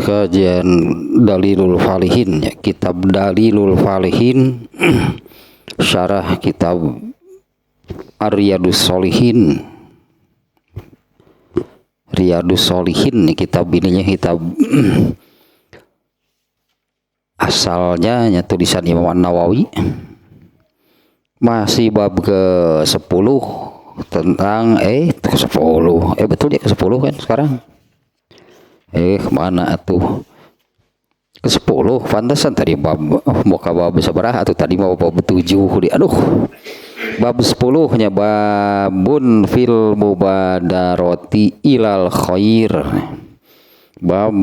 Kajian Dalilul Falihin ya, kitab Dalilul Falihin syarah kitab Riyadus Sholihin. Riyadus Sholihin kitab ininya kitab asalnya ya, tulisan Imam An-Nawawi, masih bab ke-10 tentang ke-10 betul ya, ke-10 kan sekarang. Kemana tuh ke-10 pantesan tadi bab muka bab seberapa atau tadi mau bab 7 aduh bab 10 nya babun fil mubadarati ilal khair, bab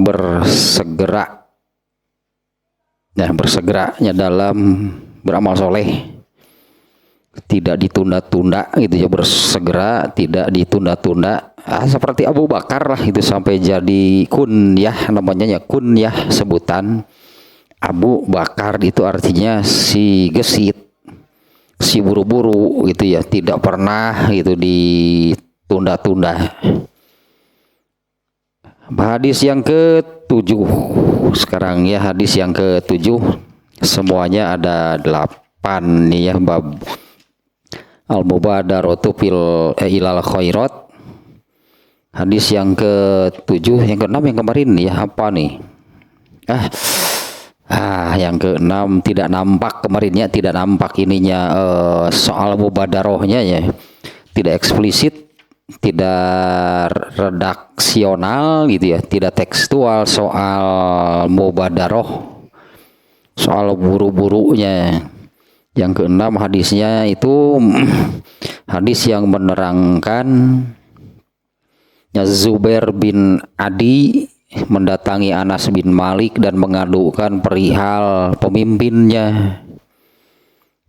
bersegeranya dalam beramal soleh, tidak ditunda-tunda gitu ya, bersegera tidak ditunda-tunda. Seperti Abu Bakar lah itu sampai jadi kunyah, namanya ya kunyah, sebutan Abu Bakar itu artinya si gesit, si buru-buru gitu ya, tidak pernah gitu ditunda-tunda. Hadis yang ke-7 sekarang ya, hadis yang ke-7, semuanya ada 8 nih ya, bab al-mubadaratu fil ilal khairat. Hadis yang ke-7, yang ke-6 yang kemarin ya apa nih? Yang ke-6 tidak nampak kemarinnya, tidak nampak ininya soal mubadarohnya ya. Tidak eksplisit, tidak redaksional gitu ya, tidak tekstual soal mubadaroh, soal buru-burunya. Yang ke-6 hadisnya itu hadis yang menerangkan Zubair bin Adi mendatangi Anas bin Malik dan mengadukan perihal pemimpinnya,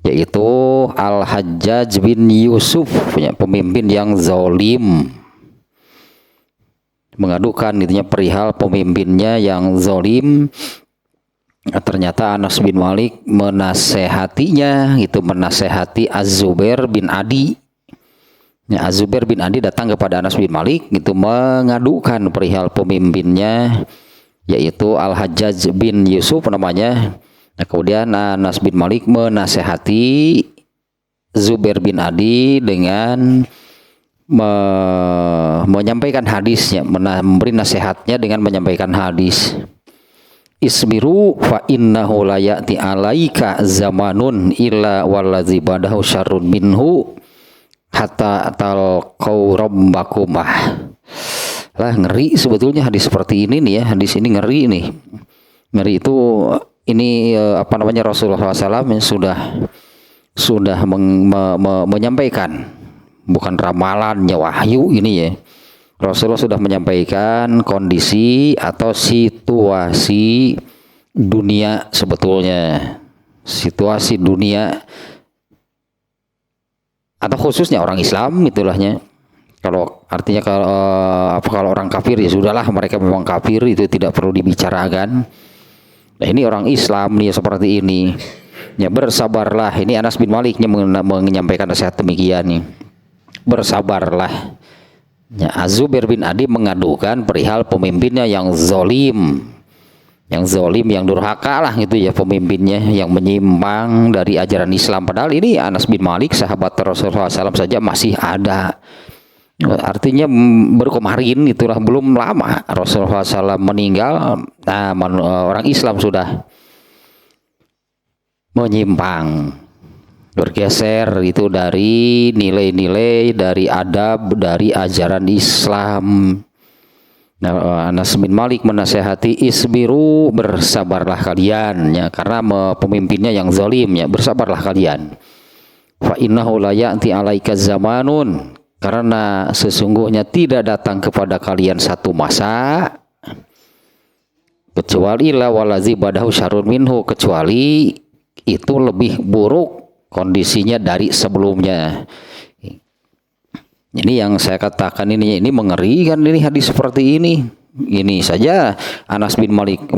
yaitu Al-Hajjaj bin Yusuf, punya pemimpin yang zalim. Mengadukan intinya perihal pemimpinnya yang zalim. Ternyata Anas bin Malik menasehatinya, itu menasehati Az-Zubair bin Adi. Ya, Az-Zubair bin Adi datang kepada Anas bin Malik itu mengadukan perihal pemimpinnya, yaitu Al-Hajjaj bin Yusuf namanya. Nah, kemudian Anas bin Malik menasehati Zubair bin Adi dengan menyampaikan hadisnya, memberi nasihatnya dengan menyampaikan hadis. Isbiru fa innahu la ya'ti alaika zamanun illa wallazi badahu syarrun minhu hatta talqau rabbakumah. Lah ngeri sebetulnya hadis seperti ini nih ya, hadis ini ngeri nih. Ngeri itu ini Rasulullah SAW yang sudah menyampaikan, bukan ramalannya wahyu ini ya. Rasulullah sudah menyampaikan kondisi atau situasi dunia sebetulnya, situasi dunia atau khususnya orang Islam itulahnya. Kalau artinya kalau orang kafir ya sudahlah, mereka memang kafir, itu tidak perlu dibicarakan. Nah, ini orang Islam nih seperti ini. Ya bersabarlah. Ini Anas bin Maliknya menyampaikan nasihat demikian nih. Bersabarlah. Ya, Az-Zubair bin Adi mengadukan perihal pemimpinnya yang zalim, yang durhaka lah gitu ya, pemimpinnya yang menyimpang dari ajaran Islam. Padahal ini Anas bin Malik sahabat Rasulullah SAW saja masih ada. Artinya baru kemarin itulah, belum lama Rasulullah SAW meninggal, orang Islam sudah menyimpang, bergeser itu dari nilai-nilai, dari adab, dari ajaran Islam. Nah, Anas bin Malik menasehati isbiru, bersabarlah kalian ya, karena pemimpinnya yang zalim ya, bersabarlah kalian. Fa innahu la ya'ti alaika zamanun, karena sesungguhnya tidak datang kepada kalian satu masa kecuali la walazi badahu syarrun minhu, kecuali itu lebih buruk kondisinya dari sebelumnya. Ini yang saya katakan ini mengerikan, ini hadis seperti ini. Ini saja Anas bin Malik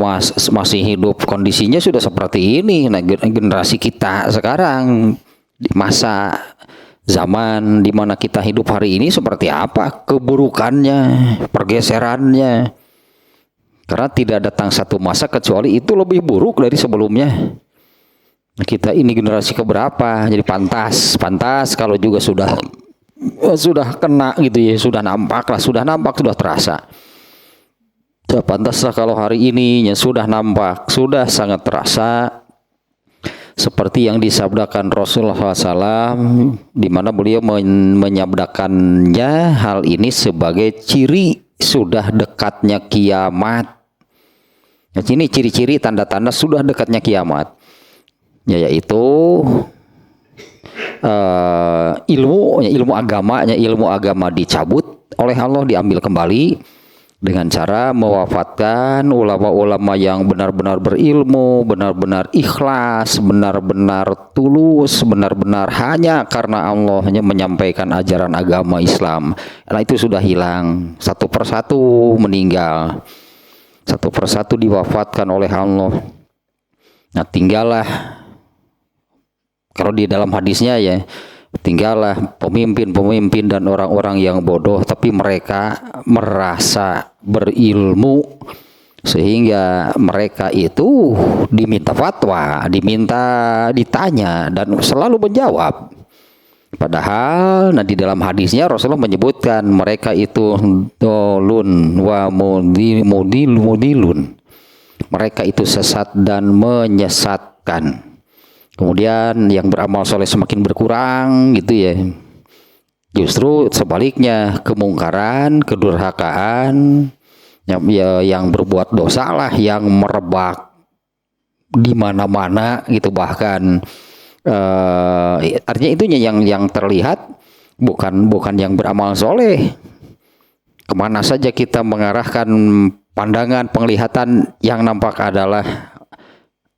masih hidup, kondisinya sudah seperti ini. Nah, generasi kita sekarang di masa zaman di mana kita hidup hari ini seperti apa keburukannya, pergeserannya. Karena tidak datang satu masa kecuali itu lebih buruk dari sebelumnya. Kita ini generasi keberapa, jadi pantas kalau juga sudah kena gitu ya, sudah nampak, sudah terasa. Pantaslah kalau hari ini sudah nampak, sudah sangat terasa, seperti yang disabdakan Rasulullah SAW, di mana beliau menyabdakannya hal ini sebagai ciri sudah dekatnya kiamat. Nah, ini ciri-ciri tanda-tanda sudah dekatnya kiamat, yaitu ilmu agama dicabut oleh Allah, diambil kembali dengan cara mewafatkan ulama-ulama yang benar-benar berilmu, benar-benar ikhlas, benar-benar tulus, benar-benar hanya karena Allah menyampaikan ajaran agama Islam. Nah, itu sudah hilang, satu persatu meninggal, satu persatu diwafatkan oleh Allah. Nah, tinggallah, kalau di dalam hadisnya ya, tinggallah pemimpin-pemimpin dan orang-orang yang bodoh, tapi mereka merasa berilmu sehingga mereka itu diminta fatwa, ditanya dan selalu menjawab. Padahal di dalam hadisnya Rasulullah menyebutkan mereka itu dolun wa mudilun. Mereka itu sesat dan menyesatkan. Kemudian yang beramal soleh semakin berkurang gitu ya. Justru sebaliknya, kemungkaran, kedurhakaan, yang berbuat dosa lah yang merebak di mana-mana gitu. Bahkan artinya itunya yang terlihat bukan yang beramal soleh. Kemana saja kita mengarahkan pandangan, penglihatan, yang nampak adalah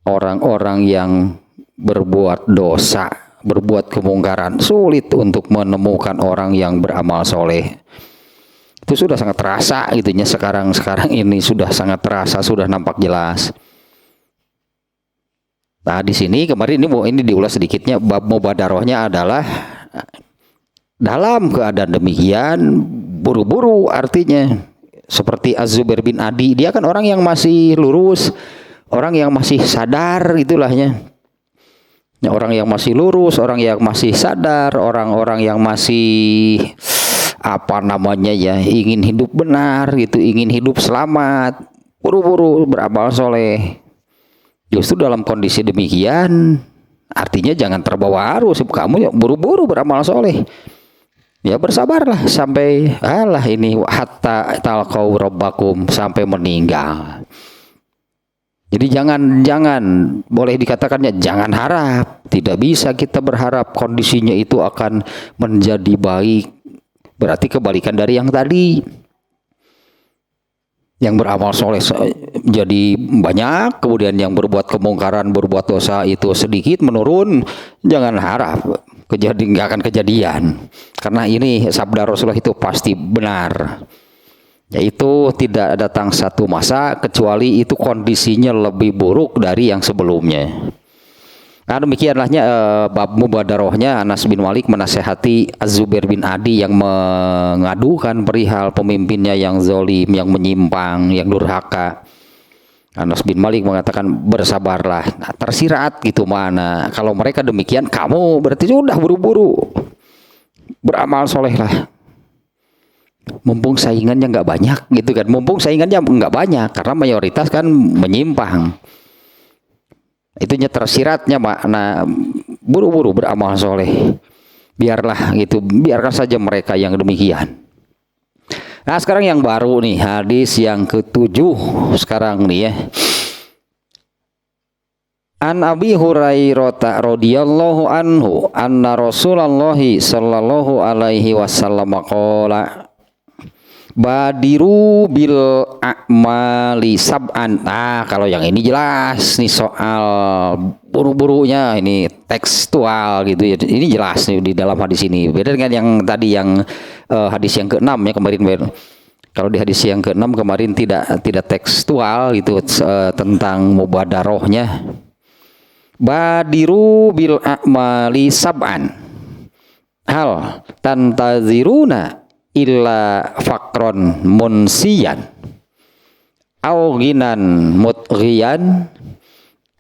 orang-orang yang berbuat dosa, berbuat kemungkaran. Sulit untuk menemukan orang yang beramal soleh. Itu sudah sangat terasa itunya, sekarang ini sudah sangat terasa, sudah nampak jelas. Nah, di sini kemarin ini diulas sedikitnya, bab mubadarohnya adalah dalam keadaan demikian buru-buru, artinya seperti Az-Zubair bin Adi, dia kan orang yang masih lurus, orang yang masih sadar gitulahnya. Orang yang masih lurus, orang yang masih sadar, orang-orang yang masih ingin hidup benar gitu, ingin hidup selamat, buru-buru beramal soleh. Justru dalam kondisi demikian, artinya jangan terbawa arus, kamu buru-buru beramal soleh. Ya bersabarlah sampai hatta talqau rabbakum, sampai meninggal. Jadi jangan boleh dikatakannya jangan harap. Tidak bisa kita berharap kondisinya itu akan menjadi baik. Berarti kebalikan dari yang tadi. Yang beramal soleh jadi banyak, kemudian yang berbuat kemungkaran, berbuat dosa itu sedikit, menurun. Jangan harap nggak akan kejadian. Karena ini sabda Rasulullah itu pasti benar. Yaitu tidak datang satu masa kecuali itu kondisinya lebih buruk dari yang sebelumnya. Nah, demikianlahnya bab mubadarohnya. Anas bin Malik menasehati Az-Zubair bin Adi yang mengadukan perihal pemimpinnya yang zalim, yang menyimpang, yang durhaka. Anas bin Malik mengatakan bersabarlah. Nah, tersirat gitu mana. Kalau mereka demikian, kamu berarti sudah buru-buru beramal soleh lah. Mumpung saingannya nggak banyak gitu kan, mumpung saingannya nggak banyak karena mayoritas kan menyimpang. Itunya tersiratnya makna buru-buru beramal soleh. Biarlah gitu, biarkan saja mereka yang demikian. Nah, sekarang yang baru nih, hadis yang ke-7 sekarang nih ya. An Abi Hurairah radhiyallahu anhu anna Rasulullah sallallahu alaihi wasallam qala badiru bil a'mali sab'an. Nah, kalau yang ini jelas nih soal buru-burunya, ini tekstual gitu ya. Ini jelas nih di dalam hadis ini. Beda dengan yang tadi yang hadis yang ke-6 ya kemarin. Kalau di hadis yang ke-6 kemarin tidak tekstual gitu tentang mubadarohnya. Badiru bil a'mali sab'an. Hal tantaziruna illa fakron munsiyan au ginan mutghiyan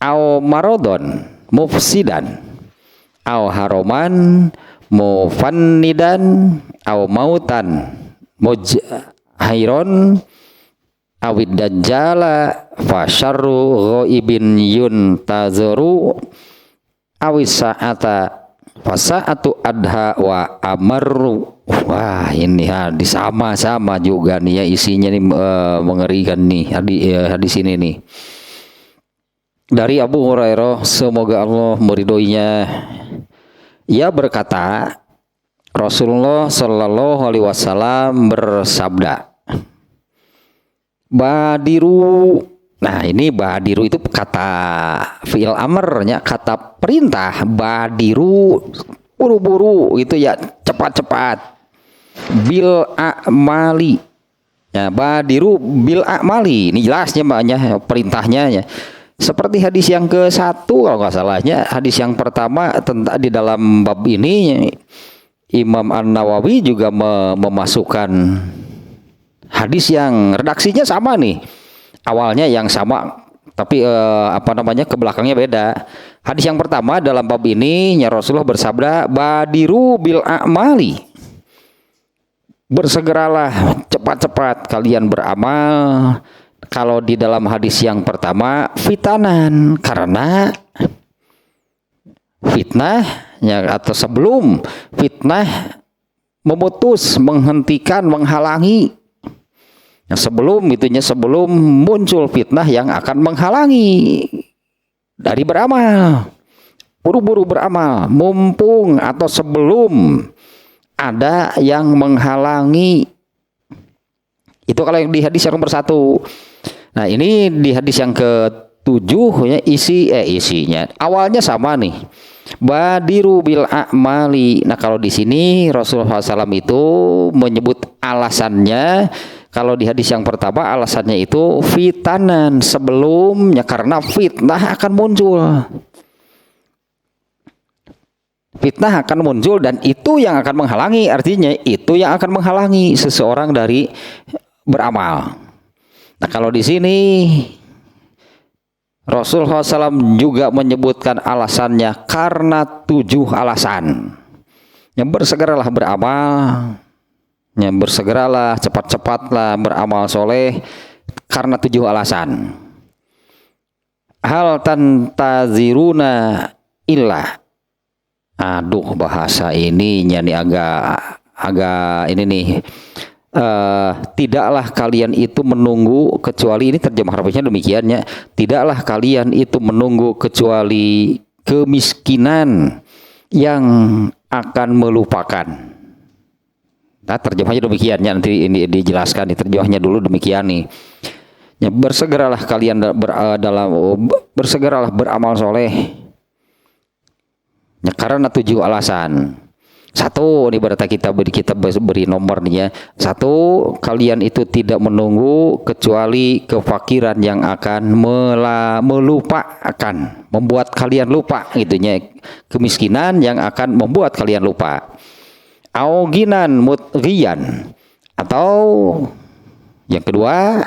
au marodon mufsidan au haroman mufannidan au mautan mujhairon awid dajjala fa syarru ghaibin yuntazaru awis sa'ata fa sa'atu adha wa amaru. Wah, ini hadis sama juga nih ya, isinya nih mengerikan nih hadis ini nih. Dari Abu Hurairah, semoga Allah meridhoinya, ia berkata, Rasulullah Shallallahu Alaihi Wasallam bersabda, Badiru. Nah, ini badiru itu kata fi'il amrnya, kata perintah. Badiru, buru-buru gitu ya, cepat-cepat. Bil a'mali. Ya, badiru bil a'mali. Ini jelasnya makanya perintahnya ya. Seperti hadis yang ke-1 kalau nggak salahnya, hadis yang pertama tentang di dalam bab ini Imam An-Nawawi juga memasukkan hadis yang redaksinya sama nih. Awalnya yang sama tapi ke belakangnya beda. Hadis yang pertama dalam bab ini Rasulullah bersabda, Badiru bil a'mali. Bersegeralah cepat-cepat kalian beramal. Kalau di dalam hadis yang pertama fitanan, karena fitnah ya, atau sebelum fitnah memutus, menghentikan, menghalangi. Sebelum muncul fitnah yang akan menghalangi dari beramal, buru-buru beramal, mumpung atau sebelum ada yang menghalangi. Itu kalau yang di hadis yang nomor 1. Nah, ini di hadis yang ke-7 ya, isinya awalnya sama nih. Badiru bil a'mali. Nah, kalau di sini Rasulullah SAW itu menyebut alasannya. Kalau di hadis yang pertama alasannya itu fitanan, sebelumnya karena fitnah akan muncul. Fitnah akan muncul dan itu yang akan menghalangi, artinya itu yang akan menghalangi seseorang dari beramal. Nah, kalau di sini Rasulullah SAW juga menyebutkan alasannya karena 7 alasan. Yang bersegeralah beramal, yang bersegeralah cepat-cepatlah beramal soleh karena 7 alasan. Hal tantaziruna illah. Aduh, bahasa ininya nih agak ini nih. Tidaklah kalian itu menunggu kecuali, ini terjemah harfiahnya demikiannya, tidaklah kalian itu menunggu kecuali kemiskinan yang akan melupakan. Nah, terjemahnya demikiannya, nanti ini dijelaskan, terjemahnya dulu demikian nih. Ya, bersegeralah kalian bersegeralah beramal soleh. Ya, karena 7 alasan. 1, ini berarti kita beri nomor nih ya. 1, kalian itu tidak menunggu kecuali kefakiran yang akan melupakan, membuat kalian lupa gitunya. Kemiskinan yang akan membuat kalian lupa. Auginan mutghiyan, atau yang kedua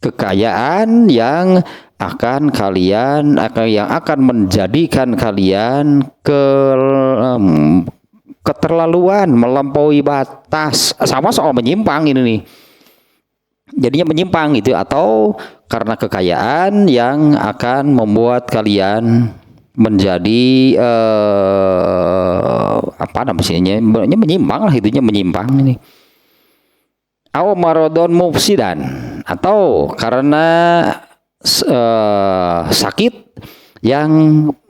kekayaan yang akan menjadikan kalian keterlaluan, melampaui batas. Sama soal menyimpang ini nih. Jadinya menyimpang gitu, atau karena kekayaan yang akan membuat kalian menjadi menyimpang lah, itunya menyimpang ini. Aw maradon mufsidan, atau karena sakit yang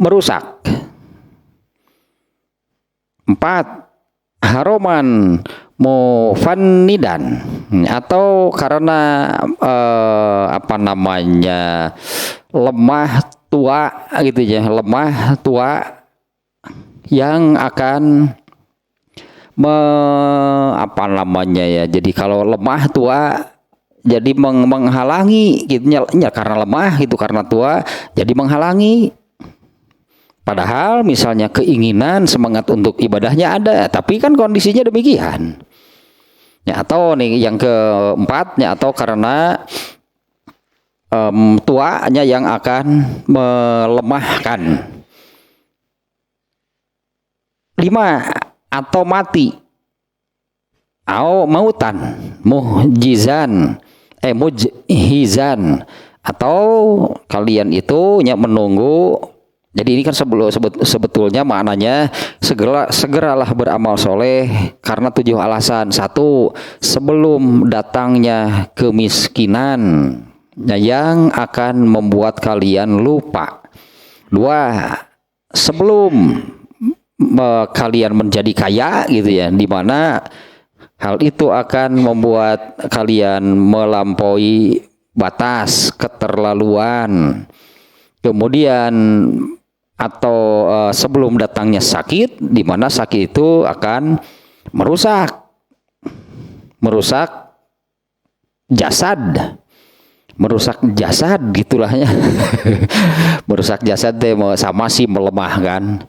merusak. 4, haroman mufannidan, atau karena lemah tua gitu ya, lemah tua yang akan jadi kalau lemah tua jadi menghalangi gitu ya, karena lemah itu, karena tua jadi menghalangi. Padahal misalnya keinginan, semangat untuk ibadahnya ada, tapi kan kondisinya demikian. Ya, atau nih yang ke-4, atau karena tuanya yang akan melemahkan. 5 atau mati, mautan mujizan atau kalian itu menunggu. Jadi ini kan sebetulnya maknanya segeralah beramal soleh karena 7 alasan. 1, sebelum datangnya kemiskinan yang akan membuat kalian lupa. 2, sebelum kalian menjadi kaya gitu ya, dimana hal itu akan membuat kalian melampaui batas keterlaluan. Kemudian atau sebelum datangnya sakit, dimana sakit itu akan merusak jasad gitulah ya. Merusak jasad sama sih melemahkan.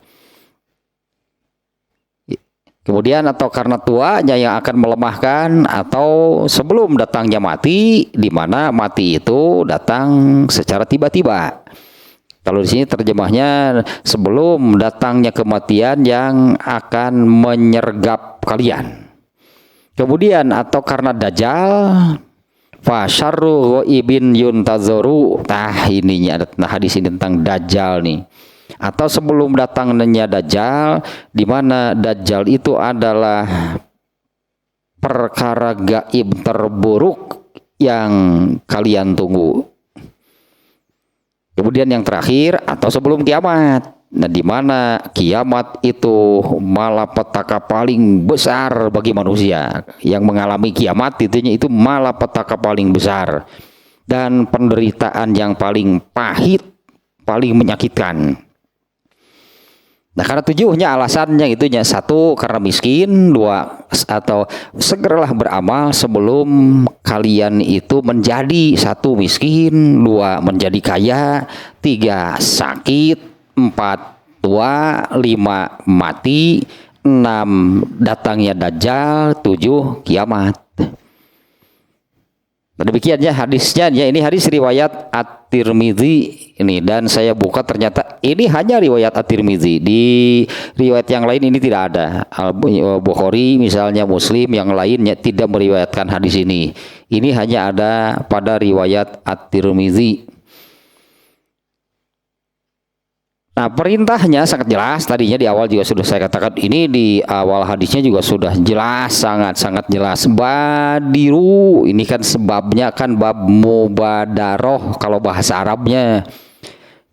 Kemudian atau karena tuanya yang akan melemahkan, atau sebelum datangnya mati, di mana mati itu datang secara tiba-tiba. Kalau di sini terjemahnya sebelum datangnya kematian yang akan menyergap kalian. Kemudian atau karena dajjal, fa syarru ghaibin yuntazaru. Ininya hadis ini tentang dajjal nih. Atau sebelum datangnya dajjal, di mana dajjal itu adalah perkara gaib terburuk yang kalian tunggu. Kemudian yang terakhir, atau sebelum kiamat. Nah, di mana kiamat itu malapetaka paling besar bagi manusia. Yang mengalami kiamat itu malapetaka paling besar dan penderitaan yang paling pahit, paling menyakitkan. Nah, karena 7-nya alasannya itunya. 1, karena miskin. 2, atau segeralah beramal sebelum kalian itu menjadi 1, miskin. 2, menjadi kaya. 3, sakit. 4, tua. 5, mati. 6, datangnya dajjal. 7, kiamat. Demikian ya hadisnya ya. Ini hadis riwayat At-Tirmidzi ini, dan saya buka ternyata ini hanya riwayat At-Tirmidzi. Di riwayat yang lain ini tidak ada. Bukhari misalnya, Muslim yang lainnya tidak meriwayatkan hadis ini. Ini hanya ada pada riwayat At-Tirmidzi. Nah, perintahnya sangat jelas. Tadinya di awal juga sudah saya katakan, ini di awal hadisnya juga sudah jelas, sangat jelas. Badiru, ini kan sebabnya kan bab mubadaroh kalau bahasa Arabnya.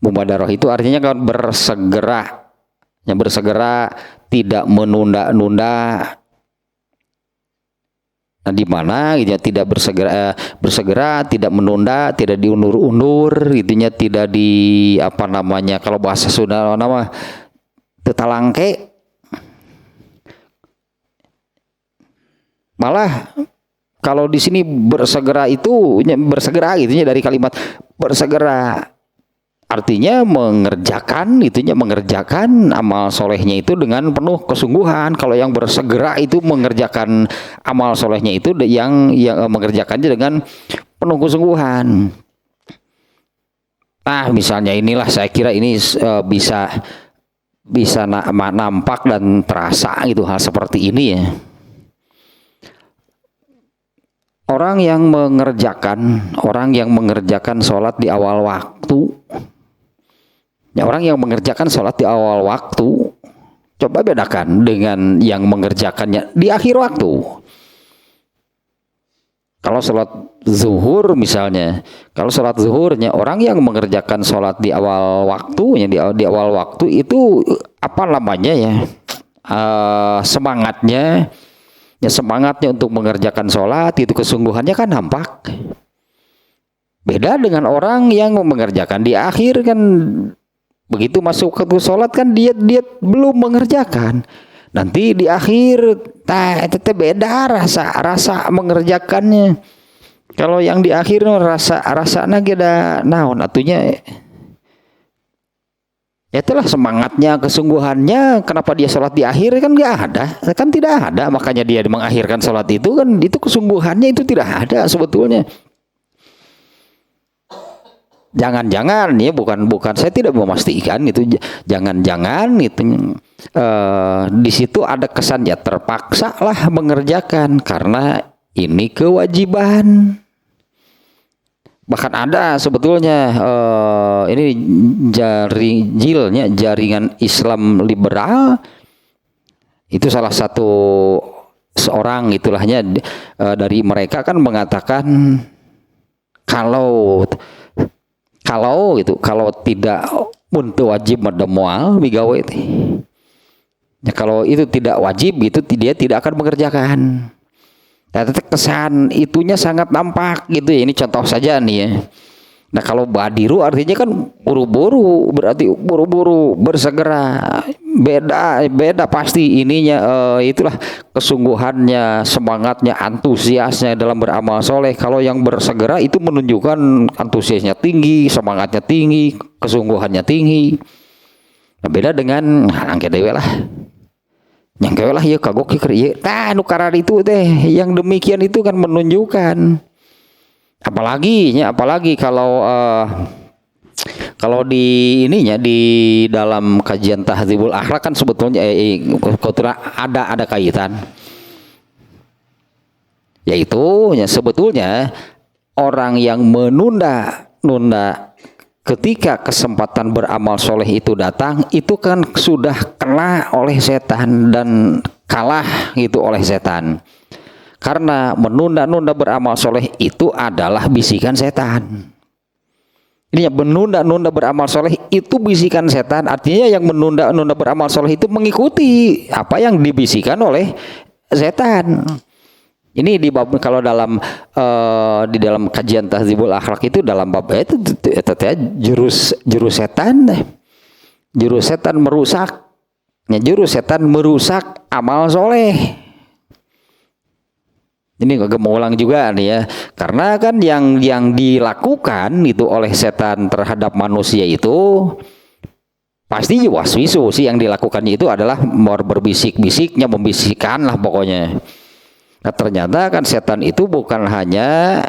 Mubadaroh itu artinya kan bersegera. Yang bersegera, tidak menunda-nunda. Nah, di mana gitu ya, tidak bersegera, tidak menunda, tidak diundur-undur, itunya tidak di kalau bahasa Sunda nama tetalangke. Malah kalau di sini bersegera itu bersegera gitunya dari kalimat bersegera. Artinya mengerjakan amal solehnya itu dengan penuh kesungguhan. Kalau yang bersegera itu mengerjakan amal solehnya itu yang mengerjakannya dengan penuh kesungguhan. Nah, misalnya inilah saya kira ini bisa nampak dan terasa gitu hal seperti ini ya. Orang yang mengerjakan sholat di awal waktu. Ya, orang yang mengerjakan sholat di awal waktu, coba bedakan dengan yang mengerjakannya di akhir waktu. Kalau sholat zuhur misalnya, kalau sholat zuhurnya orang yang mengerjakan sholat di awal waktunya, di awal waktu itu semangatnya untuk mengerjakan sholat itu kesungguhannya kan nampak. Beda dengan orang yang mengerjakan di akhir kan. Begitu masuk ke sholat kan dia belum mengerjakan. Nanti di akhir itu beda rasa mengerjakannya. Kalau yang di akhir rasanya ada naon atunya. Ya itulah semangatnya, kesungguhannya. Kenapa dia sholat di akhir kan tidak ada. Makanya dia mengakhirkan sholat itu kan, itu kesungguhannya itu tidak ada sebetulnya. jangan-jangan ya, bukan saya tidak memastikan itu, jangan-jangan itu di situ ada kesan ya terpaksa lah mengerjakan karena ini kewajiban. Bahkan ada sebetulnya ini jaringan Islam liberal itu salah satu seorang itulahnya dari mereka kan mengatakan kalau tidak untuk wajib medemual bigawe ya, kalau itu tidak wajib gitu dia tidak akan mengerjakan. Nah, kesan itunya sangat nampak gitu ya. Ini contoh saja nih ya. Nah, kalau badiru artinya kan buru-buru, berarti buru-buru, bersegera. Beda pasti ininya itulah kesungguhannya, semangatnya, antusiasnya dalam beramal soleh. Kalau yang bersegera itu menunjukkan antusiasnya tinggi, semangatnya tinggi, kesungguhannya tinggi. Nah, beda dengan angke dewe lah. Yang kayak lah ya kagok ya. Nu karar itu teh yang demikian itu kan menunjukkan. Apalagi kalau di ininya di dalam kajian Tahdzibul Akhlak kan sebetulnya ada kaitan, yaitu ya sebetulnya orang yang menunda ketika kesempatan beramal soleh itu datang, itu kan sudah kena oleh setan dan kalah gitu oleh setan. Karena menunda-nunda beramal soleh itu adalah bisikan setan. Ini menunda-nunda beramal soleh itu bisikan setan. Artinya yang menunda-nunda beramal soleh itu mengikuti apa yang dibisikkan oleh setan. Ini di bab kalau dalam di dalam kajian Tahdzibul Akhlak itu dalam bab itu jurus setan merusak amal soleh. Ini agak mau ulang juga nih ya, karena kan yang dilakukan itu oleh setan terhadap manusia itu pasti waswisu sih, yang dilakukannya itu adalah berbisik-bisiknya, membisikkan lah pokoknya. Nah, ternyata kan setan itu bukan hanya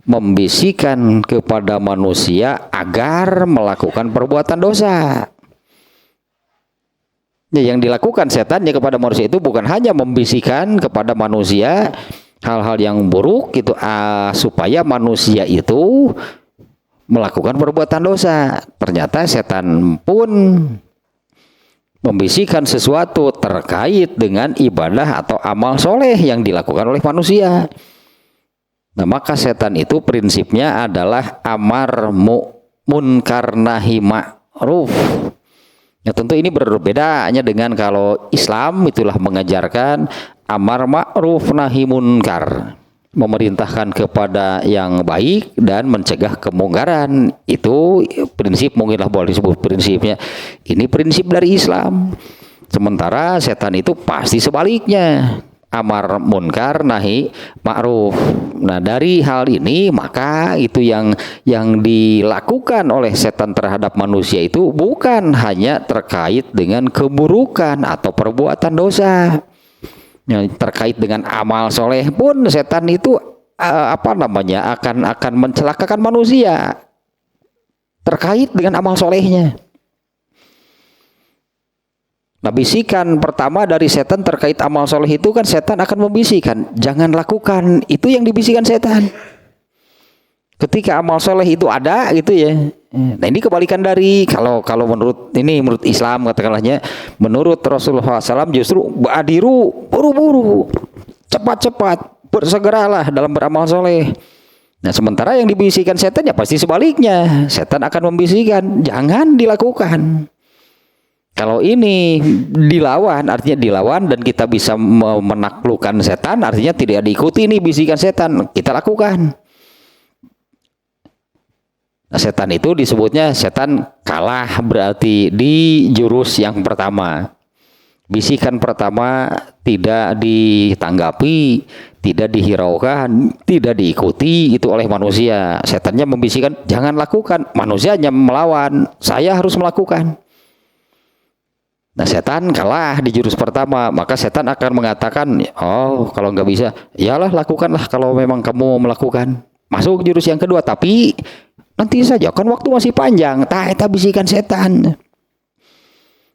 membisikkan kepada manusia agar melakukan perbuatan dosa. Ya, yang dilakukan setannya kepada manusia itu bukan hanya membisikkan kepada manusia hal-hal yang buruk gitu supaya manusia itu melakukan perbuatan dosa. Ternyata setan pun membisikkan sesuatu terkait dengan ibadah atau amal soleh yang dilakukan oleh manusia. Nah, maka setan itu prinsipnya adalah amar munkar nahi ma'ruf. Ya, tentu ini berbedanya dengan kalau Islam itulah mengajarkan amar ma'ruf nahi munkar, memerintahkan kepada yang baik dan mencegah kemungkaran. Itu prinsip, mungkinlah boleh disebut prinsipnya. Ini prinsip dari Islam. Sementara setan itu pasti sebaliknya, amar munkar nahi ma'ruf. Nah, dari hal ini maka itu yang dilakukan oleh setan terhadap manusia itu bukan hanya terkait dengan keburukan atau perbuatan dosa. Yang terkait dengan amal soleh pun setan itu akan mencelakakan manusia terkait dengan amal solehnya. Nah, bisikan pertama dari setan terkait amal soleh itu kan setan akan membisikkan, jangan lakukan, itu yang dibisikkan setan. Ketika amal soleh itu ada gitu ya. Nah, ini kebalikan dari kalau menurut Islam katakanlahnya, menurut Rasulullah SAW justru badiru, buru-buru, cepat-cepat, bersegeralah dalam beramal soleh. Nah, sementara yang dibisikkan setan ya pasti sebaliknya, setan akan membisikkan jangan dilakukan. Kalau ini dilawan, artinya dilawan dan kita bisa menaklukkan setan, artinya tidak diikuti nih bisikan setan, kita lakukan. Nah, setan itu disebutnya setan kalah berarti di jurus yang pertama. Bisikan pertama tidak ditanggapi, tidak dihiraukan, tidak diikuti itu oleh manusia. Setannya membisikkan jangan lakukan, manusianya melawan, saya harus melakukan. Nah, setan kalah di jurus pertama, maka setan akan mengatakan, oh kalau nggak bisa, iyalah lakukanlah kalau memang kamu mau melakukan. Masuk jurus yang kedua, tapi Nanti saja, kan waktu masih panjang. Eta bisikan setan.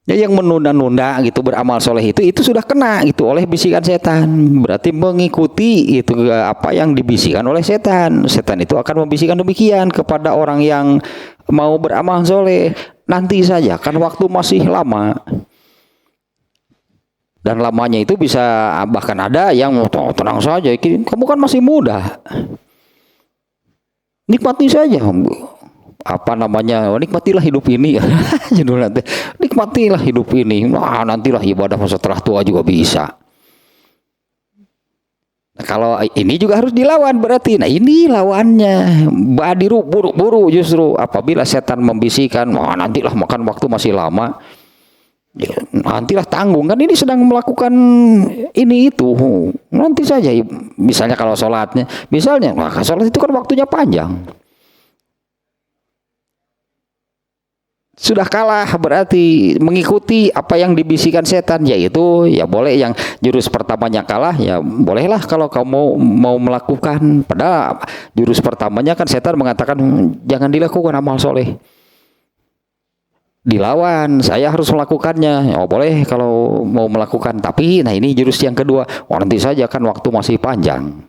Ya, yang menunda-nunda gitu beramal soleh itu sudah kena gitu oleh bisikan setan. Berarti mengikuti itu apa yang dibisikkan oleh setan. Setan itu akan membisikkan demikian kepada orang yang mau beramal soleh. Nanti saja, kan waktu masih lama. Dan lamanya itu bisa, bahkan ada yang tenang saja, kamu kan masih muda. Nikmati saja, apa namanya, nikmatilah hidup ini. Judul nanti, nikmatilah hidup ini. Nah, nantilah ibadah setelah tua juga bisa. Nah, kalau ini juga harus dilawan berarti. Nah, ini lawannya. Badiru, buru-buru justru. Apabila setan membisikkan, wah nantilah, makan waktu masih lama. Ya, nantilah tanggung, kan ini sedang melakukan ini itu. Nanti saja, misalnya kalau sholatnya, misalnya, nah, sholat itu kan waktunya panjang. Sudah kalah berarti mengikuti apa yang dibisikkan setan, yaitu ya boleh yang jurus pertamanya kalah, ya bolehlah kalau kamu mau melakukan. Padahal jurus pertamanya kan setan mengatakan jangan dilakukan amal soleh. Dilawan, saya harus melakukannya. Oh boleh kalau mau melakukan, tapi nah ini jurus yang kedua. Oh nanti saja, kan waktu masih panjang.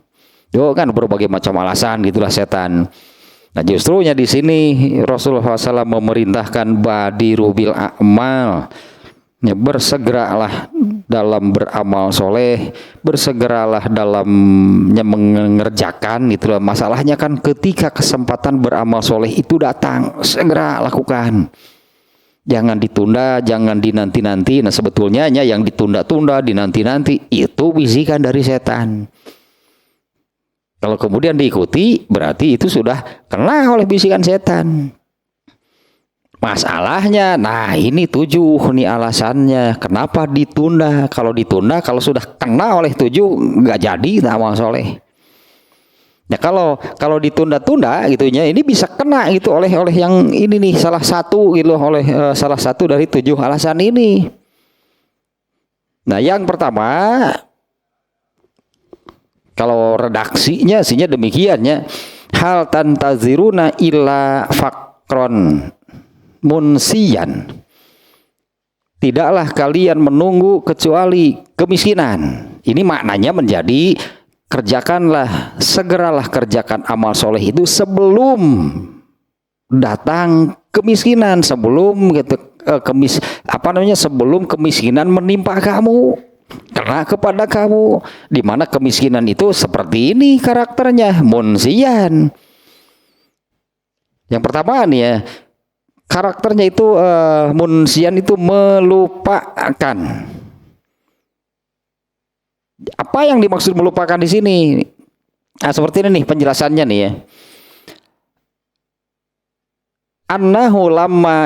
Yo kan berbagai macam alasan gitulah setan. Nah justrunya di sini Rasulullah SAW memerintahkan badiru bil a'mal. Ya, bersegeralah dalam beramal soleh, bersegeralah dalamnya mengerjakan itulah. Masalahnya kan ketika kesempatan beramal soleh itu datang, segera lakukan. Jangan ditunda, jangan dinanti-nanti. Nah sebetulnya yang ditunda-tunda, dinanti-nanti itu bisikan dari setan. Kalau kemudian diikuti, berarti itu sudah kena oleh bisikan setan. Masalahnya, nah ini 7 nih alasannya. Kenapa ditunda? Kalau ditunda, kalau sudah kena oleh 7, nggak jadi amal soleh. Ya kalau ditunda-tunda gitunya, ini bisa kena gitu oleh yang ini nih, salah satu gitu, oleh salah satu dari 7 alasan ini. Nah yang pertama, kalau redaksinya demikiannya, hal tantaziruna illa fakron munsiyan. Tidaklah kalian menunggu kecuali kemiskinan. Ini maknanya menjadi kerjakanlah, segeralah kerjakan amal soleh itu sebelum datang kemiskinan, sebelum gitu, sebelum kemiskinan menimpa kamu, kena kepada kamu. Di mana kemiskinan itu seperti ini karakternya, munsian. Yang pertama nih ya, karakternya itu munsian itu melupakan. Apa yang dimaksud melupakan di sini? Nah, seperti ini nih penjelasannya nih ya. Annahu lima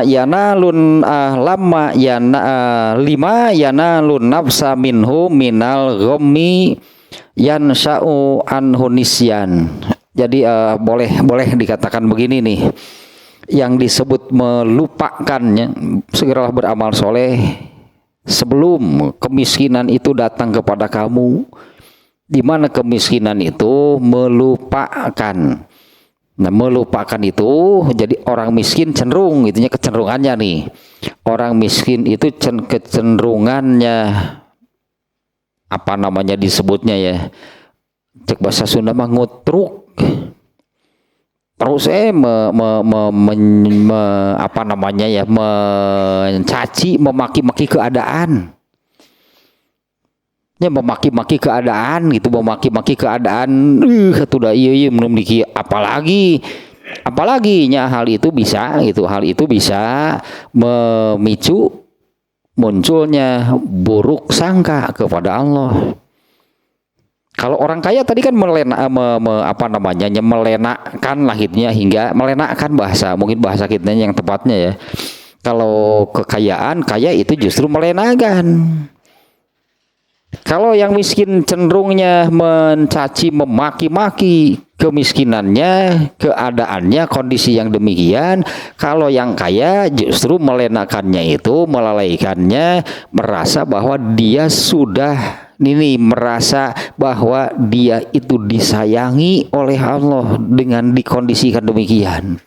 yanalun nafsa minhu minal ghammi yansha'u anhu nisyan. Jadi boleh dikatakan begini nih. Yang disebut melupakannya, segeralah beramal soleh sebelum kemiskinan itu datang kepada kamu. Di mana kemiskinan itu melupakan. Nah, melupakan itu jadi orang miskin cenderung, itunya kecenderungannya nih. Orang miskin itu kecenderungannya apa namanya disebutnya ya. Cek bahasa Sunda mah ngutruk. Terus mencaci, memaki-maki keadaan. Ya memaki-maki keadaan gitu, memaki-maki keadaan. Sudah iya belum diki, apalagi nya hal itu bisa gitu, hal itu bisa memicu munculnya buruk sangka kepada Allah. Kalau orang kaya tadi kan melenakkan lahirnya hingga melenakkan mungkin bahasa kita yang tepatnya ya. Kalau kekayaan, kaya itu justru melenakan. Kalau yang miskin cenderungnya mencaci, memaki-maki kemiskinannya, keadaannya, kondisi yang demikian. Kalau yang kaya justru melenakannya itu, melalaikannya, merasa bahwa dia sudah merasa bahwa dia itu disayangi oleh Allah dengan dikondisikan demikian.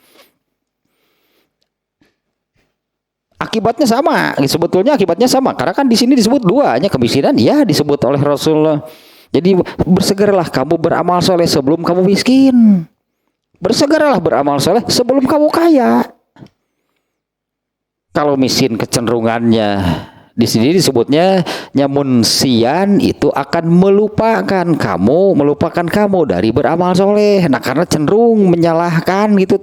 Akibatnya sama, sebetulnya akibatnya sama. Karena kan di sini disebut dua, hanya kemiskinan ya disebut oleh Rasulullah. Jadi bersegeralah kamu beramal soleh sebelum kamu miskin. Bersegeralah beramal soleh sebelum kamu kaya. Kalau miskin kecenderungannya di sini disebutnya nyamun sian itu akan melupakan kamu dari beramal soleh. Nah karena cenderung menyalahkan gitu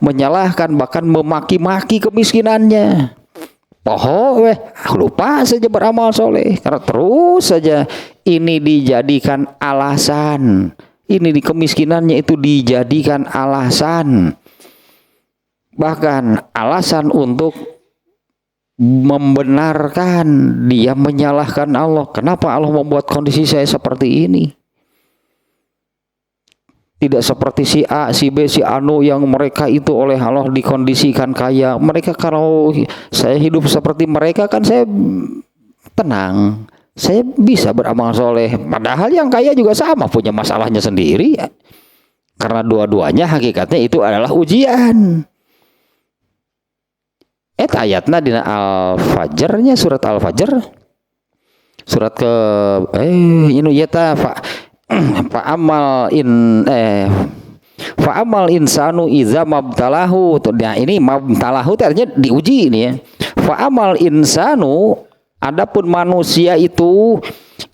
menyalahkan bahkan memaki-maki kemiskinannya. Lupa saja beramal soleh karena terus saja ini dijadikan alasan. Ini di kemiskinannya itu dijadikan alasan. Bahkan alasan untuk membenarkan dia menyalahkan Allah. Kenapa Allah membuat kondisi saya seperti ini? Tidak seperti si A, si B, si Anu yang mereka itu oleh Allah dikondisikan kaya. Mereka kalau saya hidup seperti mereka kan saya tenang. Saya bisa beramal soleh. Padahal yang kaya juga sama punya masalahnya sendiri. Karena dua-duanya hakikatnya itu adalah ujian. Ayatna dina Al-Fajrnya surat Al-Fajr surat ke ini yata fa amal insanu iza mabtalahu. Nah ini mabtalahu artinya diuji ini ya. Fa amal insanu adapun manusia itu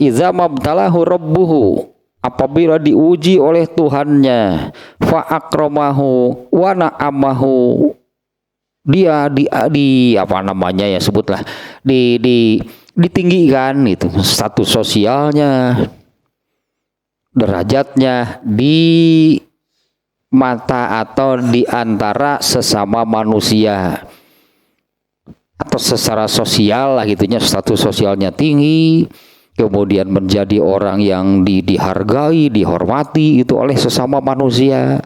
iza mabtalahu rabbuhu apabila diuji oleh Tuhannya fa akramahu wa na'amahu dia di apa namanya ya sebutlah ditinggikan itu status sosialnya derajatnya di mata atau di antara sesama manusia atau secara sosial lah gitunya status sosialnya tinggi kemudian menjadi orang yang dihargai dihormati itu oleh sesama manusia.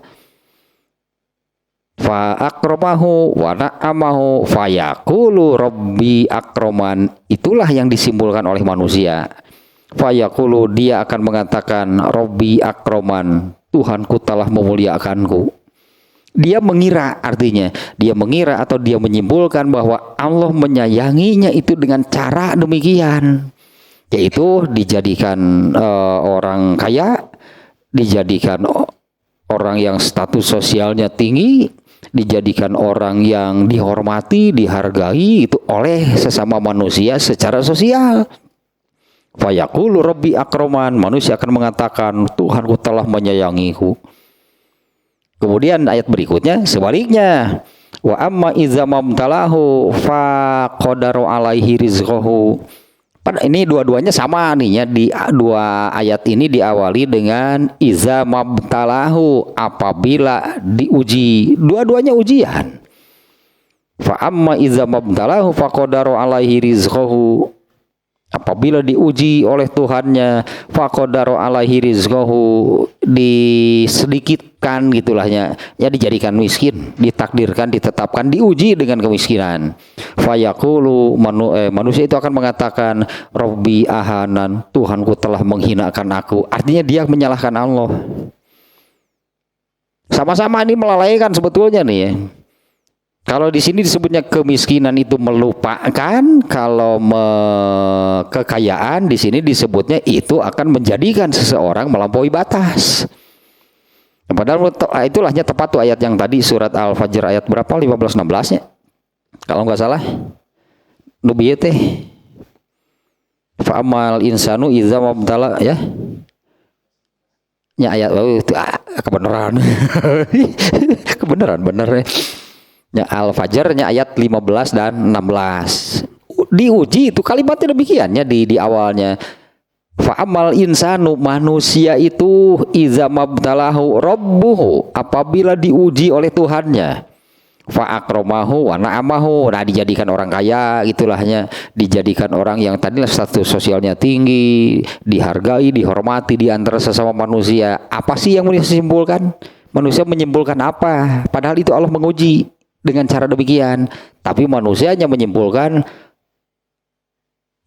Fa akramahu wa na'amahu fayaqulu rabbi akraman. Itulah yang disimpulkan oleh manusia. Fayaqulu dia akan mengatakan rabbi akraman, Tuhanku telah memuliakanku. Dia mengira, artinya dia mengira atau dia menyimpulkan bahwa Allah menyayanginya itu dengan cara demikian, yaitu dijadikan orang kaya, dijadikan orang yang status sosialnya tinggi, dijadikan orang yang dihormati, dihargai itu oleh sesama manusia secara sosial. Fayaqulu rabbi akraman, manusia akan mengatakan Tuhanku telah menyayangiku. Kemudian ayat berikutnya sebaliknya, wa amma idza mamtalahu fa qadaru alaihi rizqahu. Ini dua-duanya sama nih ya, di dua ayat ini diawali dengan iza mabtalahu, apabila diuji. Dua-duanya ujian. Fa amma iza mabtalahu faqadaru alaihi rizqahu, apabila diuji oleh Tuhannya, faqadaru alaihi rizqahu, disedikitkan gitulahnya, ya dijadikan miskin, ditakdirkan, ditetapkan, diuji dengan kemiskinan. Fayaqulu manusia itu akan mengatakan rabbi ahanan, Tuhanku telah menghinakan aku. Artinya dia menyalahkan Allah. Sama-sama ini melalaikan sebetulnya nih ya. Kalau di sini disebutnya kemiskinan itu melupakan, kalau kekayaan di sini disebutnya itu akan menjadikan seseorang melampaui batas. Padahal itulahnya tepat tuh ayat yang tadi surat Al-Fajr ayat berapa? 15-16-nya. Kalau nggak salah. Nubiye teh. Fa amal insanu idza mabtala ya. Ya ayat itu kebenaran. Kebenaran bener ya. Ya, Al-Fajrnya ayat 15 dan 16. Diuji itu kalimatnya demikiannya di awalnya. Fa'amal insanu, manusia itu iza mabtalahu rabbuhu, apabila diuji oleh Tuhannya. Fa'akramahu wa na'amahu. Nah, dijadikan orang kaya gitulahnya, dijadikan orang yang tadilah status sosialnya tinggi, dihargai, dihormati di antara sesama manusia. Apa sih yang disimpulkan? Manusia menyimpulkan apa? Padahal itu Allah menguji dengan cara demikian, tapi manusianya menyimpulkan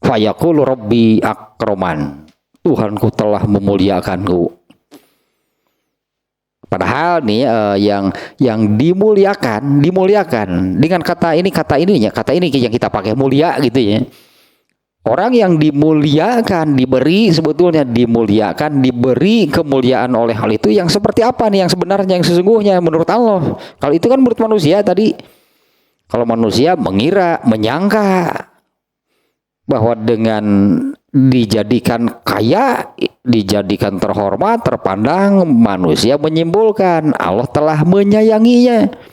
fayaqulu rabbi akraman, Tuhanku telah memuliakanku. Padahal nih yang dimuliakan dengan kata ini yang kita pakai mulia gitu ya. Orang yang dimuliakan, diberi kemuliaan oleh hal itu yang seperti apa nih yang sebenarnya, yang sesungguhnya menurut Allah. Kalau itu kan menurut manusia tadi. Kalau manusia menyangka bahwa dengan dijadikan kaya, dijadikan terhormat, terpandang, manusia menyimpulkan Allah telah menyayanginya.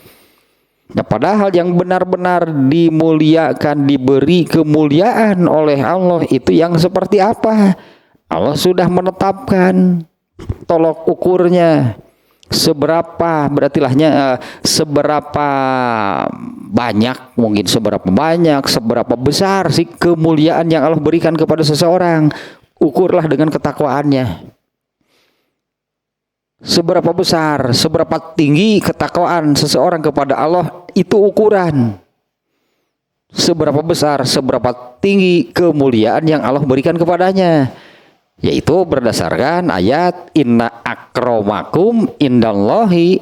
Nah, padahal yang benar-benar dimuliakan, diberi kemuliaan oleh Allah itu yang seperti apa? Allah sudah menetapkan tolok ukurnya. Seberapa seberapa banyak, seberapa besar sih kemuliaan yang Allah berikan kepada seseorang. Ukurlah dengan ketakwaannya. Seberapa besar, seberapa tinggi ketakwaan seseorang kepada Allah, itu ukuran. Seberapa besar, seberapa tinggi kemuliaan yang Allah berikan kepadanya. Yaitu berdasarkan ayat inna akramakum indallahi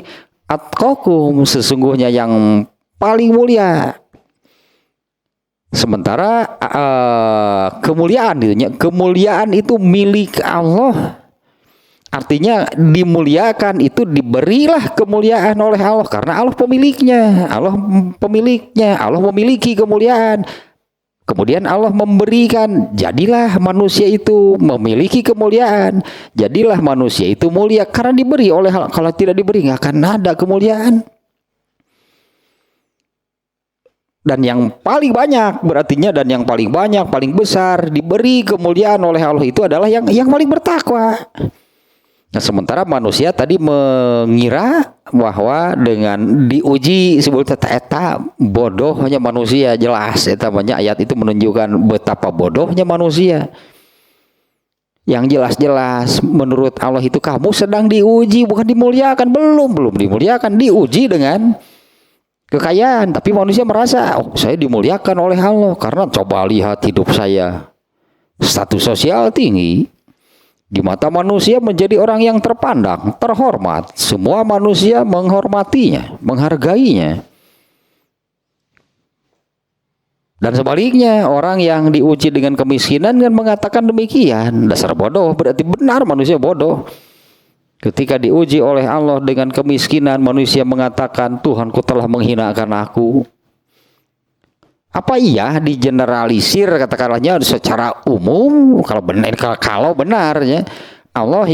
atqakum, sesungguhnya yang paling mulia. Sementara kemuliaan itu milik Allah. Artinya dimuliakan itu diberilah kemuliaan oleh Allah karena Allah pemiliknya, Allah memiliki kemuliaan. Kemudian Allah memberikan, jadilah manusia itu memiliki kemuliaan, jadilah manusia itu mulia karena diberi oleh Allah. Kalau tidak diberi nggak akan ada kemuliaan. Dan yang paling banyak paling besar diberi kemuliaan oleh Allah itu adalah yang paling bertakwa. Nah, sementara manusia tadi mengira bahwa dengan diuji sebut eta bodohnya manusia, jelas eta banyak ayat itu menunjukkan betapa bodohnya manusia. Yang jelas-jelas menurut Allah itu kamu sedang diuji, bukan dimuliakan, belum dimuliakan, diuji dengan kekayaan. Tapi manusia merasa, oh saya dimuliakan oleh Allah karena coba lihat hidup saya, status sosial tinggi. Di mata manusia menjadi orang yang terpandang, terhormat. Semua manusia menghormatinya, menghargainya. Dan sebaliknya, orang yang diuji dengan kemiskinan kan mengatakan demikian. Dasar bodoh, berarti benar manusia bodoh. Ketika diuji oleh Allah dengan kemiskinan, manusia mengatakan Tuhanku telah menghinakan aku. Apa iya digeneralisir katakanlahnya secara umum kalau benar ya Allah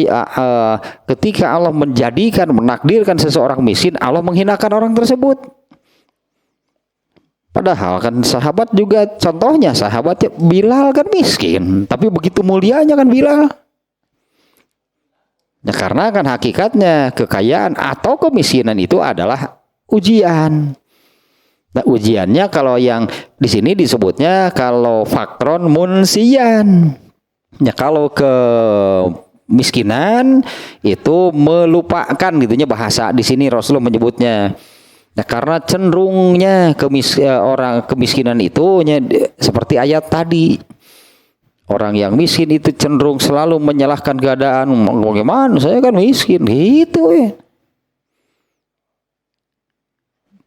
ketika Allah menakdirkan seseorang miskin, Allah menghinakan orang tersebut. Padahal kan sahabat juga contohnya, sahabat Bilal kan miskin, tapi begitu mulianya kan Bilal. Ya karena kan hakikatnya kekayaan atau kemiskinan itu adalah ujian. Nah, ujiannya kalau yang di sini disebutnya kalau fakron munsian. Ya kalau kemiskinan itu melupakan gitunya bahasa di sini Rasulullah menyebutnya. Nah, karena cenderungnya orang kemiskinan itu seperti ayat tadi. Orang yang miskin itu cenderung selalu menyalahkan keadaan. Bagaimana saya kan miskin gitu ya.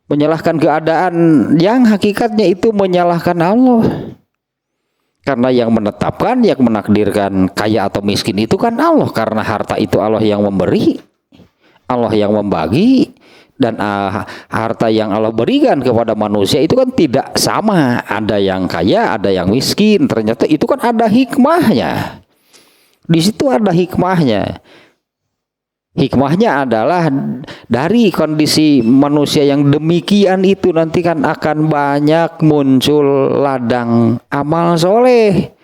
Menyalahkan keadaan yang hakikatnya itu menyalahkan Allah. Karena yang menetapkan, yang menakdirkan kaya atau miskin itu kan Allah. Karena harta itu Allah yang memberi, Allah yang membagi. Dan harta yang Allah berikan kepada manusia itu kan tidak sama. Ada yang kaya, ada yang miskin. Ternyata itu kan ada hikmahnya. Di situ ada hikmahnya. Hikmahnya adalah dari kondisi manusia yang demikian itu nanti kan akan banyak muncul ladang amal soleh.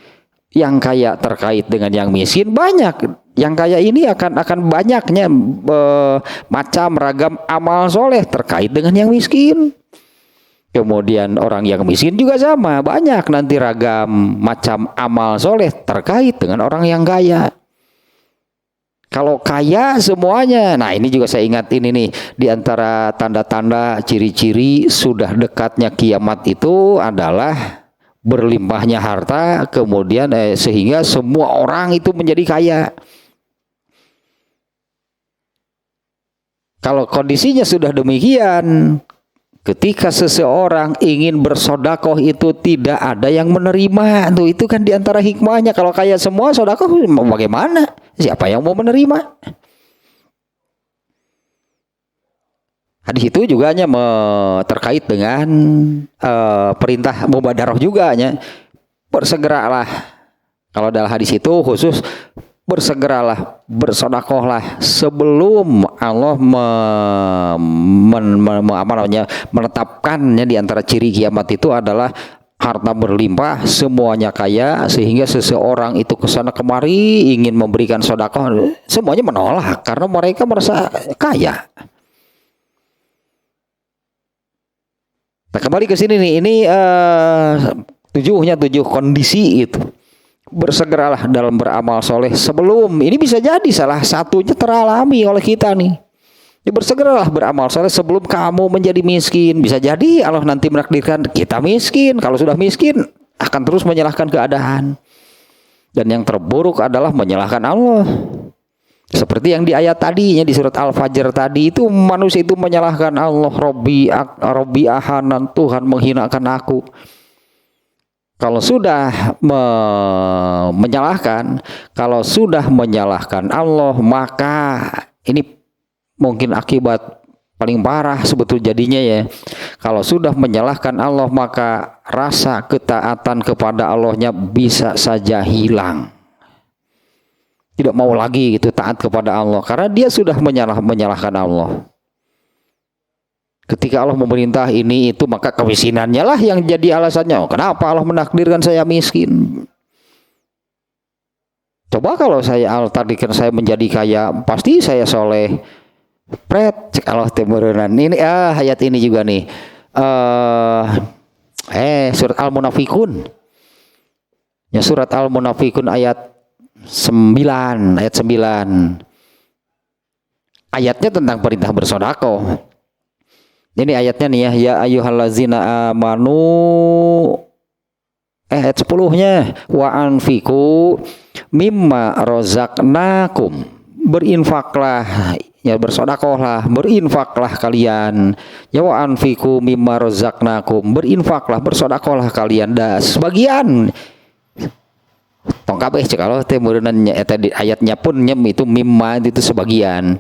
Yang kaya terkait dengan yang miskin banyak. Yang kaya ini akan banyaknya macam ragam amal soleh terkait dengan yang miskin. Kemudian orang yang miskin juga sama, banyak nanti ragam macam amal soleh terkait dengan orang yang kaya. Kalau kaya semuanya, nah ini juga saya ingat ini nih, di antara tanda-tanda ciri-ciri sudah dekatnya kiamat itu adalah berlimpahnya harta, kemudian sehingga semua orang itu menjadi kaya. Kalau kondisinya sudah demikian, ketika seseorang ingin bersodakoh itu tidak ada yang menerima. Tuh, itu kan diantara hikmahnya. Kalau kayak semua sodakoh, mau bagaimana? Siapa yang mau menerima? Hadis itu juga hanya terkait dengan perintah mubadarah juga hanya bersegeralah. Kalau dalam hadis itu khusus bersegeralah, bersodakohlah sebelum Allah menetapkannya. Di antara ciri kiamat itu adalah harta berlimpah, semuanya kaya, sehingga seseorang itu kesana kemari ingin memberikan sodakoh, semuanya menolak karena mereka merasa kaya. Nah, kembali ke sini nih, ini tujuh kondisi itu. Bersegeralah dalam beramal soleh sebelum, ini bisa jadi salah satunya teralami oleh kita nih. Ya, bersegeralah beramal soleh sebelum kamu menjadi miskin. Bisa jadi Allah nanti menakdirkan kita miskin. Kalau sudah miskin akan terus menyalahkan keadaan. Dan yang terburuk adalah menyalahkan Allah. Seperti yang di ayat tadinya di surat Al-Fajr tadi itu, manusia itu menyalahkan Allah. Robbi ahanan, Tuhan menghinakan aku. Kalau sudah menyalahkan Allah, maka ini mungkin akibat paling parah sebetulnya jadinya ya. Kalau sudah menyalahkan Allah, maka rasa ketaatan kepada Allahnya bisa saja hilang. Tidak mau lagi gitu taat kepada Allah karena dia sudah menyalahkan Allah. Ketika Allah memerintah ini itu, maka kemiskinannya lah yang jadi alasannya. Kenapa Allah menakdirkan saya miskin? Coba kalau Allah takdirkan saya menjadi kaya, pasti saya soleh. Pret, cek Allah temurunan. Ini ayat ini juga nih. Surat Al-Munafikun. Ya, surat Al-Munafikun ayat 9. Ayatnya tentang perintah bersedekah. Ini ayatnya nih ya, ya ayyuhallazina amanu, ayat 10-nya, wa anfiqu mimma razaqnakum, berinfaklah, ya bersedekahlah, berinfaklah kalian, ya wa anfiqu mimma razaqnakum, berinfaklah, bersedekahlah kalian, dah sebagian tong kabeh cek Allah teh meureunannya eta ayatnya pun nyem itu mimma itu sebagian.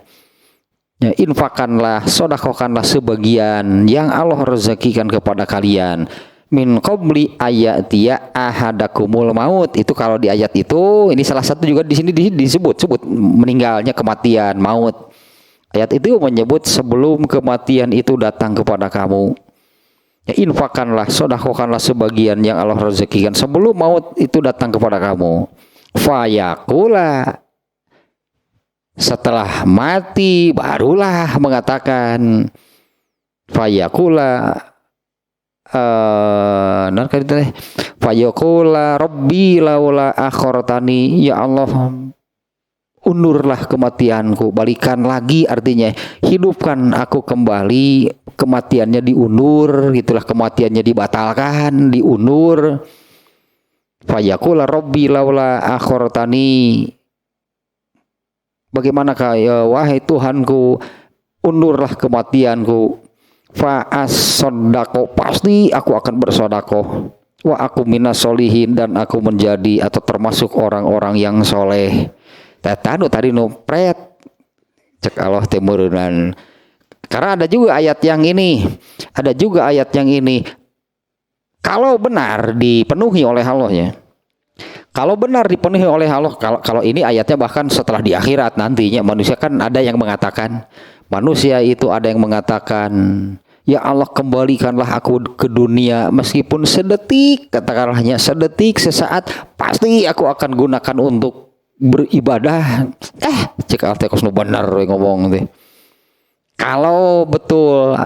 Ya, infakanlah, sodakohkanlah sebagian yang Allah rezekikan kepada kalian. Min qabli ayatiya ahadakumul maut. Itu kalau di ayat itu, ini salah satu juga di sini disebut meninggalnya, kematian, maut. Ayat itu menyebut sebelum kematian itu datang kepada kamu. Ya, infakanlah, sodakohkanlah sebagian yang Allah rezekikan sebelum maut itu datang kepada kamu. Fayaqula, setelah mati barulah mengatakan, fayaqula fayaqula rabbi laula akhartani, ya Allah undurlah kematianku, balikan lagi, artinya hidupkan aku kembali. Kematiannya diundur, gitulah, kematiannya dibatalkan, diundur. Fayaqula rabbi laula akhartani, bagaimanakah ya wahai Tuhanku, undurlah kematianku. Fa as-soddaqo, pasti aku akan bersodakoh. Wa aku minas solihin, dan aku menjadi atau termasuk orang-orang yang soleh. Tadi nu pret cek Allah temurunan. Karena ada juga ayat yang ini, kalau benar dipenuhi oleh Allah ya. Kalau benar dipenuhi oleh Allah, kalau ini ayatnya bahkan setelah di akhirat nantinya, manusia kan ada yang mengatakan, ya Allah kembalikanlah aku ke dunia meskipun sedetik, katakanlahnya sedetik, sesaat, pasti aku akan gunakan untuk beribadah. Cek altekos nu benar ngomong teh. Kalau betul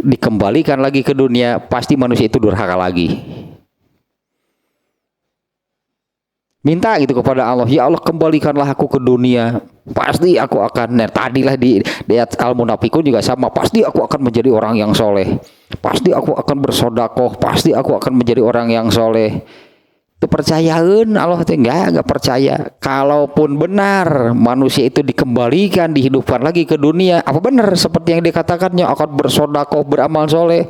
dikembalikan lagi ke dunia, pasti manusia itu durhaka lagi. Minta gitu kepada Allah, ya Allah kembalikanlah aku ke dunia, pasti aku akan, tadilah di ayat Al-Munafikun juga sama, pasti aku akan menjadi orang yang soleh, pasti aku akan bersodakoh, pasti aku akan menjadi orang yang soleh. Itu percayain Allah itu enggak percaya. Kalaupun benar manusia itu dikembalikan, dihidupkan lagi ke dunia, apa benar seperti yang dikatakannya akan bersedekah, beramal soleh?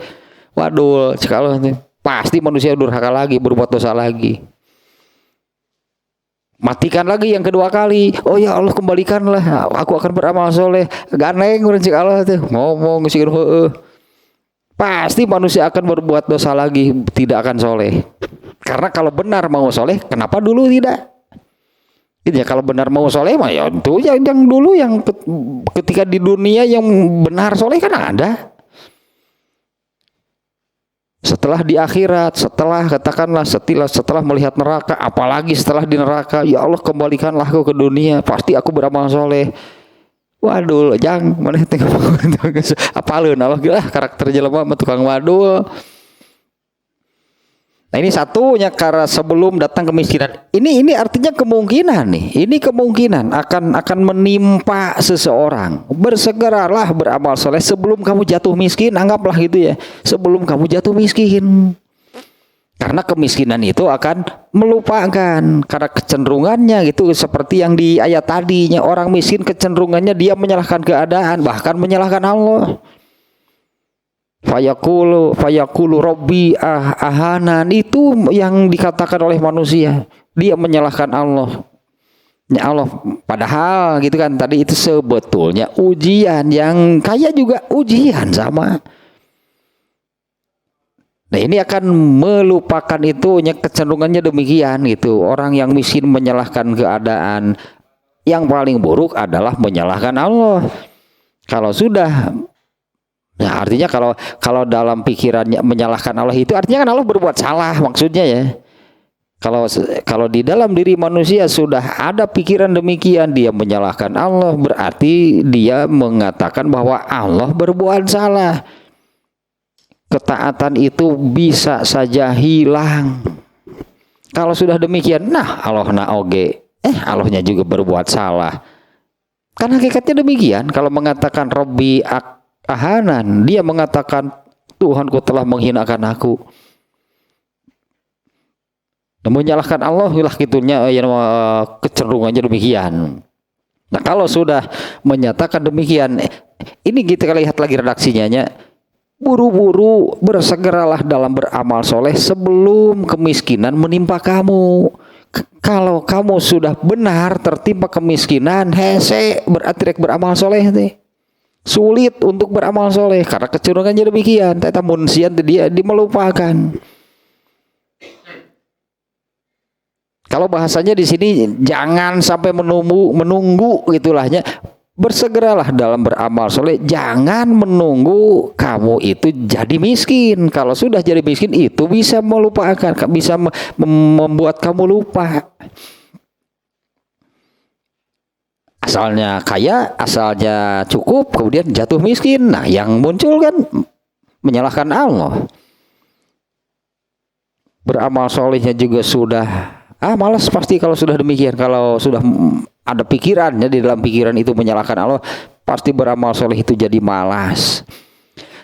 Waduh, kalau pasti manusia durhaka lagi, berbuat dosa lagi. Matikan lagi yang kedua kali. Oh ya Allah, kembalikanlah, aku akan beramal soleh. Ganeng urang cik Allah tuh ngomong sih, pasti manusia akan berbuat dosa lagi, tidak akan soleh. Karena kalau benar mau soleh, kenapa dulu tidak? Ya kalau benar mau soleh, mah ya itu yang dulu yang ketika di dunia yang benar soleh kan ada. Setelah di akhirat, setelah katakanlah setelah melihat neraka, apalagi setelah di neraka, ya Allah kembalikanlah aku ke dunia, pasti aku beramal soleh. Waduh, jangan mana tengok apalun Allah gila karakter jelema tukang wadul. Nah ini satunya karena sebelum datang kemiskinan. Ini artinya kemungkinan nih. Ini kemungkinan akan menimpa seseorang. Bersegeralah beramal soleh sebelum kamu jatuh miskin. Anggaplah gitu ya. Sebelum kamu jatuh miskin. Karena kemiskinan itu akan melupakan. Karena kecenderungannya gitu seperti yang di ayat tadinya. Orang miskin kecenderungannya dia menyalahkan keadaan. Bahkan menyalahkan Allah. Fayaqulu Rabbi ahanan, itu yang dikatakan oleh manusia. Dia menyalahkan Allah. Ya Allah, padahal gitu kan tadi itu sebetulnya ujian yang kaya juga ujian sama. Nah ini akan melupakan itu, kecenderungannya demikian gitu. Orang yang miskin menyalahkan keadaan. Yang paling buruk adalah menyalahkan Allah. Kalau sudah, nah artinya kalau dalam pikirannya menyalahkan Allah itu artinya kan Allah berbuat salah maksudnya ya. Kalau di dalam diri manusia sudah ada pikiran demikian, dia menyalahkan Allah, berarti dia mengatakan bahwa Allah berbuat salah. Ketaatan itu bisa saja hilang. Kalau sudah demikian, nah Allah na oge, Allahnya juga berbuat salah. Kan hakikatnya demikian. Kalau mengatakan Robbi ahanan, dia mengatakan Tuhanku telah menghinakan aku. Menyalahkan Allah lah gitunya, kecenderungannya demikian. Nah kalau sudah menyatakan demikian, ini kita lihat lagi redaksinya, buru-buru bersegeralah dalam beramal soleh sebelum kemiskinan menimpa kamu. Kalau kamu sudah benar tertimpa kemiskinan, hese berarti beramal soleh teh. Sulit untuk beramal soleh karena kecenderungannya demikian. Teta munsian dia melupakan. Kalau bahasanya di sini jangan sampai menunggu gitulahnya. Bersegeralah dalam beramal soleh. Jangan menunggu kamu itu jadi miskin. Kalau sudah jadi miskin itu bisa melupakan, bisa membuat kamu lupa. Asalnya kaya, asalnya cukup, kemudian jatuh miskin. Nah, yang muncul kan menyalahkan Allah. Beramal solehnya juga sudah malas pasti kalau sudah demikian. Kalau sudah ada pikirannya di dalam pikiran itu menyalahkan Allah, pasti beramal soleh itu jadi malas.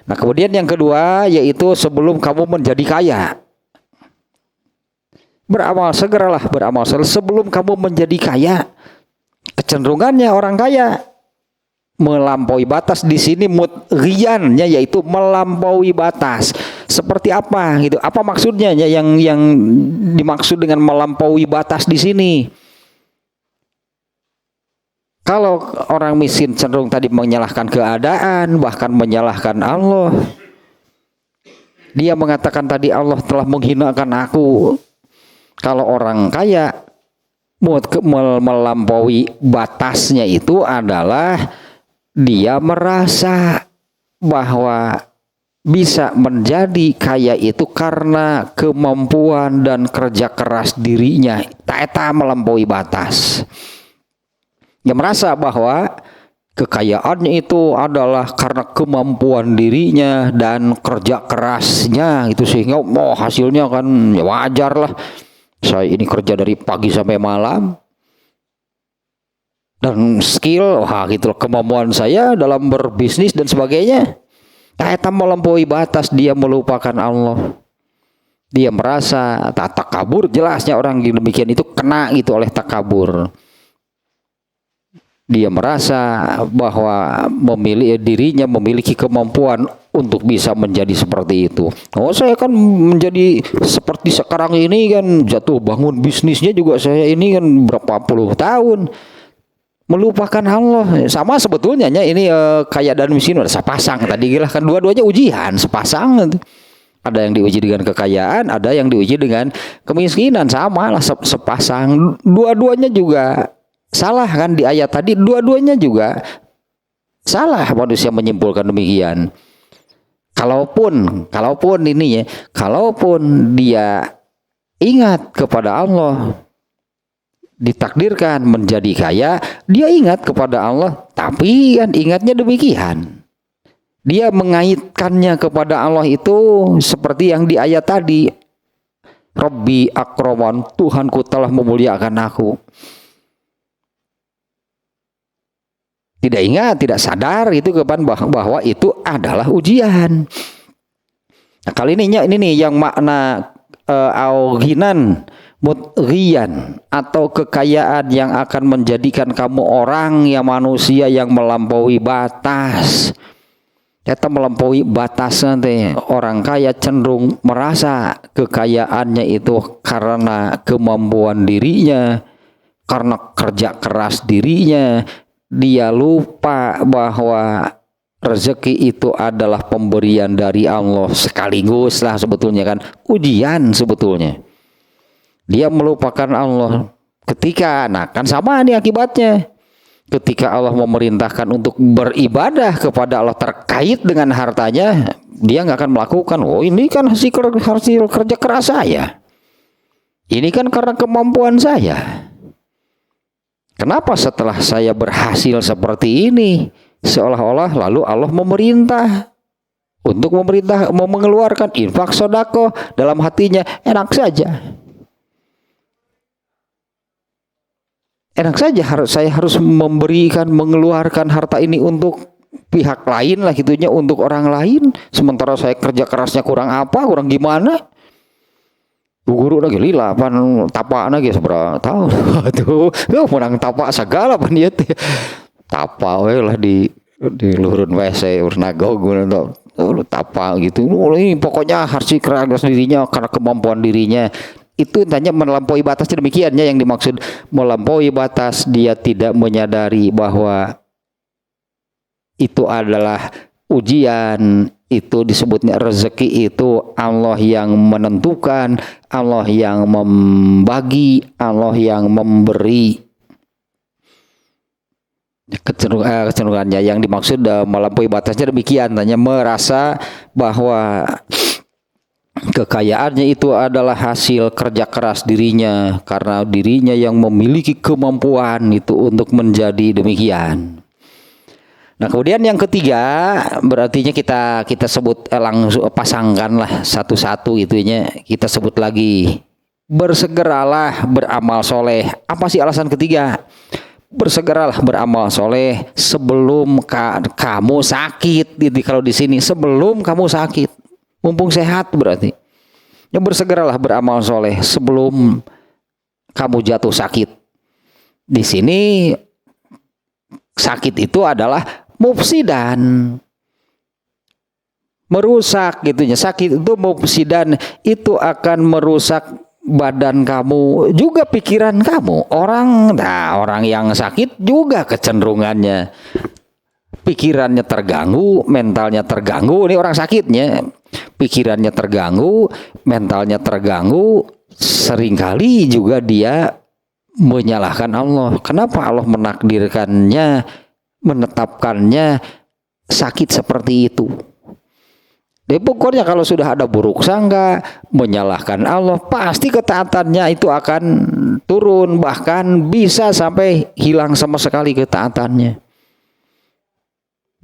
Nah, kemudian yang kedua yaitu sebelum kamu menjadi kaya. Segeralah beramal soleh sebelum kamu menjadi kaya. Kecenderungannya orang kaya melampaui batas, di sini mutghiyannya yaitu melampaui batas. Seperti apa gitu? Apa maksudnya yang dimaksud dengan melampaui batas di sini? Kalau orang miskin cenderung tadi menyalahkan keadaan, bahkan menyalahkan Allah. Dia mengatakan tadi Allah telah menghinakan aku. Kalau orang kaya melampaui batasnya itu adalah dia merasa bahwa bisa menjadi kaya itu karena kemampuan dan kerja keras dirinya. Eta melampaui batas. Dia merasa bahwa kekayaannya itu adalah karena kemampuan dirinya dan kerja kerasnya gitu, sehingga hasilnya kan ya wajar lah. Saya ini kerja dari pagi sampai malam dan skill, gitu kemampuan saya dalam berbisnis dan sebagainya. Eta melampaui batas, dia melupakan Allah. Dia merasa takabur, jelasnya orang demikian itu kena gitu oleh takabur. Dia merasa bahwa dirinya memiliki kemampuan untuk bisa menjadi seperti itu. Oh, saya kan menjadi seperti sekarang ini kan, jatuh bangun bisnisnya juga saya ini kan berapa puluh tahun. Melupakan Allah. Sama sebetulnya ini kaya dan miskin sepasang tadi gila kan, dua-duanya ujian sepasang. Ada yang diuji dengan kekayaan, ada yang diuji dengan kemiskinan, sama lah sepasang. Dua-duanya juga salah kan di ayat tadi, dua-duanya juga salah manusia menyimpulkan demikian. Kalaupun ini ya, kalaupun dia ingat kepada Allah, ditakdirkan menjadi kaya, dia ingat kepada Allah, tapi kan ingatnya demikian. Dia mengaitkannya kepada Allah itu seperti yang di ayat tadi. Rabbi akraman, Tuhanku telah memuliakan aku. Tidak ingat, tidak sadar itu bahwa itu adalah ujian. Nah, kali ini nih yang makna auginan mutghiyan, atau kekayaan yang akan menjadikan kamu orang yang manusia yang melampaui batas. Kita melampaui batas nanti. Orang kaya cenderung merasa kekayaannya itu karena kemampuan dirinya, karena kerja keras dirinya. Dia lupa bahwa rezeki itu adalah pemberian dari Allah sekaligus lah sebetulnya kan, ujian sebetulnya. Dia melupakan Allah ketika, nah kan sama nih akibatnya. Ketika Allah memerintahkan untuk beribadah kepada Allah terkait dengan hartanya, dia nggak akan melakukan. Oh, ini kan hasil kerja keras saya. Ini kan karena kemampuan saya. Kenapa setelah saya berhasil seperti ini, seolah-olah lalu Allah memerintah untuk mau mengeluarkan infak sodako, dalam hatinya enak saja. Enak saja saya harus mengeluarkan harta ini untuk pihak lain lah gitunya, untuk orang lain, sementara saya kerja kerasnya kurang gimana? Bu guru lagi lila pan tapak lagi seberapa tahun tuh menang tapak segala pan dia tapak we lah di luhurun WC urus nagog tapak gitu. Ini pokoknya harus keras dirinya karena kemampuan dirinya. Itu tanya melampaui batasnya, demikiannya yang dimaksud melampaui batas. Dia tidak menyadari bahwa itu adalah ujian. Itu disebutnya rezeki, itu Allah yang menentukan, Allah yang membagi, Allah yang memberi. Kecenderungannya yang dimaksud melampaui batasnya demikian, hanya merasa bahwa kekayaannya itu adalah hasil kerja keras dirinya, karena dirinya yang memiliki kemampuan itu untuk menjadi demikian. Nah, kemudian yang ketiga, berarti kita sebut langsung pasangkan lah satu-satu itunya, kita sebut lagi. Bersegeralah beramal soleh. Apa sih alasan ketiga? Bersegeralah beramal soleh sebelum kamu sakit. Jadi kalau di sini sebelum kamu sakit, mumpung sehat berarti. Ya, bersegeralah beramal soleh sebelum kamu jatuh sakit. Di sini sakit itu adalah mufsidan, merusak gitunya. Sakit itu mufsidan, itu akan merusak badan kamu, juga pikiran kamu. Orang yang sakit juga kecenderungannya pikirannya terganggu, mentalnya terganggu. Ini orang sakitnya, pikirannya terganggu, mentalnya terganggu. Seringkali juga dia menyalahkan Allah. Kenapa Allah menakdirkannya, menetapkannya sakit seperti itu? Dia pokoknya kalau sudah ada buruk sangka, menyalahkan Allah, pasti ketaatannya itu akan turun, bahkan bisa sampai hilang sama sekali ketaatannya.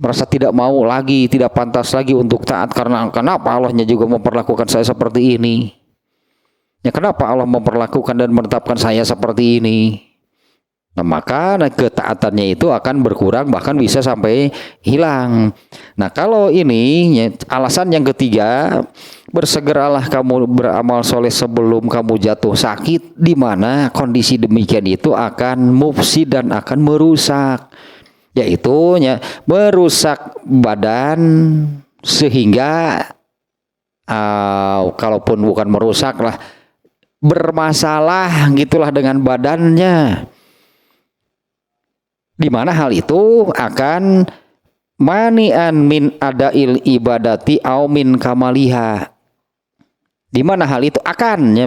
Merasa tidak mau lagi, tidak pantas lagi untuk taat, karena kenapa Allahnya juga memperlakukan saya seperti ini? Ya, kenapa Allah memperlakukan dan menetapkan saya seperti ini? Nah, maka ketaatannya itu akan berkurang, bahkan bisa sampai hilang. Nah, kalau ini alasan yang ketiga, bersegeralah kamu beramal soleh sebelum kamu jatuh sakit, di mana kondisi demikian itu akan mufsid dan akan merusak, yaitu merusak badan sehingga kalaupun bukan merusak lah, bermasalah gitulah dengan badannya. Di mana hal itu akan mani'an min adail ibadati au min kamaliha. Di mana hal itu akan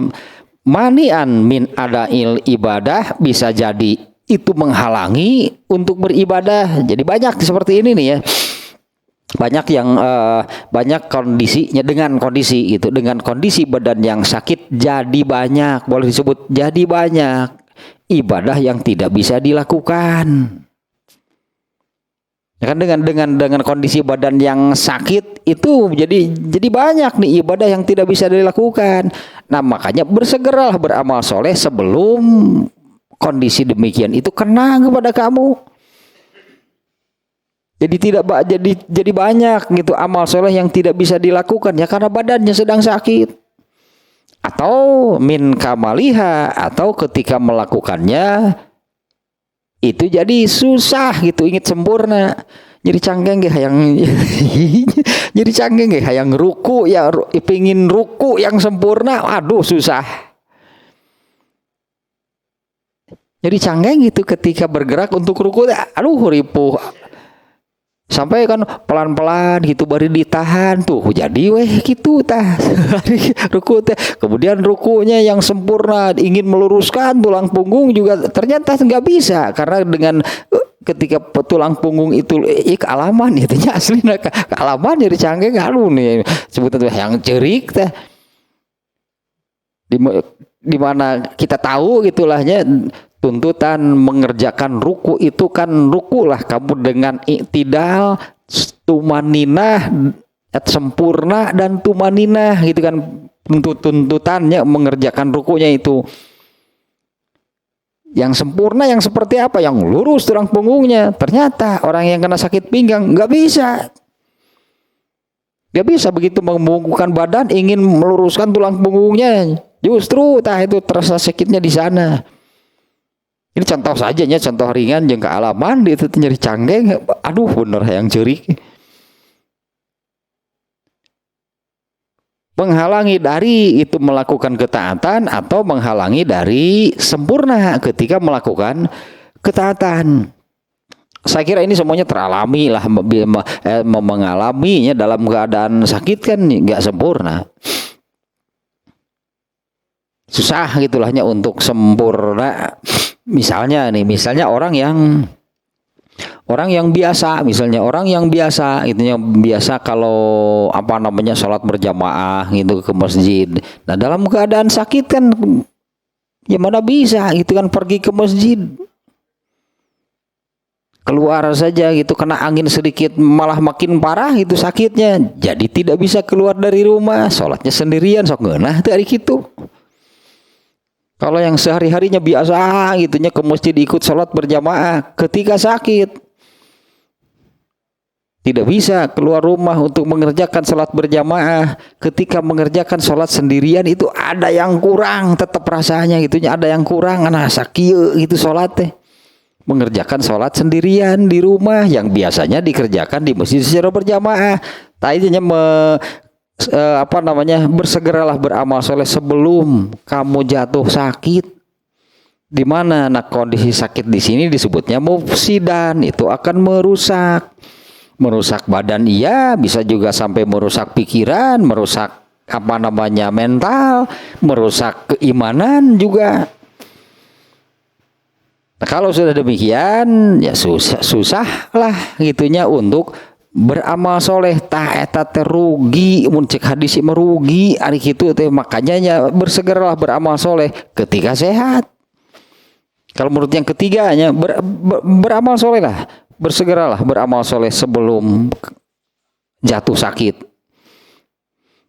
mani'an min adail ibadah, bisa jadi itu menghalangi untuk beribadah. Jadi banyak seperti ini nih ya. Banyak yang banyak kondisinya, dengan kondisi badan yang sakit jadi banyak, boleh disebut jadi banyak ibadah yang tidak bisa dilakukan. Ya kan, dengan kondisi badan yang sakit itu jadi banyak nih ibadah yang tidak bisa dilakukan. Nah, makanya bersegeralah beramal soleh sebelum kondisi demikian itu kena kepada kamu. Jadi banyak gitu amal soleh yang tidak bisa dilakukan ya karena badannya sedang sakit. Atau min kamaliha, atau ketika melakukannya itu jadi susah gitu, ingin sempurna. Jadi canggeng ge hayang jadi canggeng ge hayang ruku ya, pengin ruku yang sempurna, aduh susah. Jadi canggeng gitu ketika bergerak untuk ruku, aduh ripuh. Sampai kan pelan-pelan gitu baru ditahan tuh jadi weh gitu tah ruku teh. Kemudian rukunya yang sempurna, ingin meluruskan tulang punggung juga ternyata nggak bisa karena dengan ketika tulang punggung itu kealaman itunya aslinya kealaman jadi canggih ngalu nih sebutan yang cerik teh. Di mana kita tahu gitulahnya tuntutan mengerjakan ruku itu kan ruku lah kamu dengan iktidal, tumaninah, sempurna dan tumaninah gitu kan, tuntutannya mengerjakan rukunya itu. Yang sempurna yang seperti apa? Yang lurus tulang punggungnya. Ternyata orang yang kena sakit pinggang nggak bisa. Nggak bisa begitu membungkukkan badan ingin meluruskan tulang punggungnya. Justru itu terasa sakitnya di sana. Ini contoh saja ya, contoh ringan yang kealaman itu nyeri canggeng, aduh bener yang jerik. Menghalangi dari itu melakukan ketaatan atau menghalangi dari sempurna ketika melakukan ketaatan. Saya kira ini semuanya teralami lah, mengalaminya dalam keadaan sakit kan nggak sempurna. Susah gitulahnya untuk sempurna. Misalnya orang yang biasa, itunya biasa kalau sholat berjamaah gitu ke masjid. Nah, dalam keadaan sakit kan ya mana bisa gitu kan pergi ke masjid. Keluar saja gitu kena angin sedikit malah makin parah itu sakitnya. Jadi tidak bisa keluar dari rumah, sholatnya sendirian sok ngeunah teh ari kitu. Kalau yang sehari-harinya biasa gitunya ke masjid ikut sholat berjamaah, ketika sakit tidak bisa keluar rumah untuk mengerjakan sholat berjamaah. Ketika mengerjakan sholat sendirian itu ada yang kurang, tetap rasanya gitunya ada yang kurang. Nah sakieu gitu sholat teh. Mengerjakan sholat sendirian di rumah yang biasanya dikerjakan di masjid secara berjamaah. Tadinya bersegeralah beramal soleh sebelum kamu jatuh sakit. Di mana kondisi sakit di sini disebutnya mufsidan, itu akan merusak badan, iya, bisa juga sampai merusak pikiran, merusak mental, merusak keimanan juga. Nah, kalau sudah demikian ya susah lah gitunya untuk beramal soleh. Eta rugi, mun cek hadis merugi ari kitu teh. Makanya bersegeralah beramal soleh ketika sehat. Kalau menurut yang ketiganya beramal soleh lah, bersegeralah beramal soleh sebelum jatuh sakit.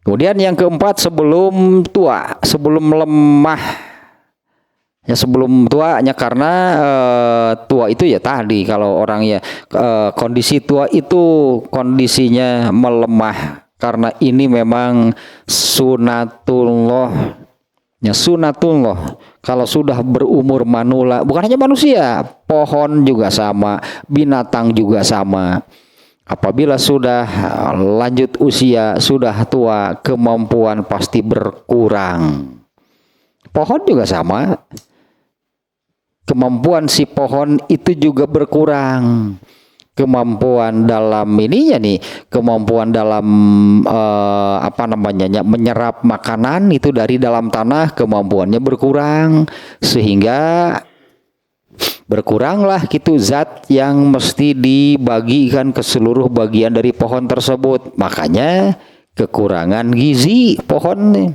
Kemudian yang keempat sebelum tua, sebelum lemah. Ya sebelum tuanya karena tua itu ya tadi kalau orang ya kondisi tua itu kondisinya melemah karena ini memang sunatullah. Ya sunatullah. Kalau sudah berumur manula, bukan hanya manusia, pohon juga sama, binatang juga sama. Apabila sudah lanjut usia, sudah tua, kemampuan pasti berkurang. Pohon juga sama. Kemampuan si pohon itu juga berkurang. Kemampuan dalam ininya nih, kemampuan dalam menyerap makanan itu dari dalam tanah kemampuannya berkurang sehingga berkuranglah gitu zat yang mesti dibagikan ke seluruh bagian dari pohon tersebut. Makanya kekurangan gizi pohon nih.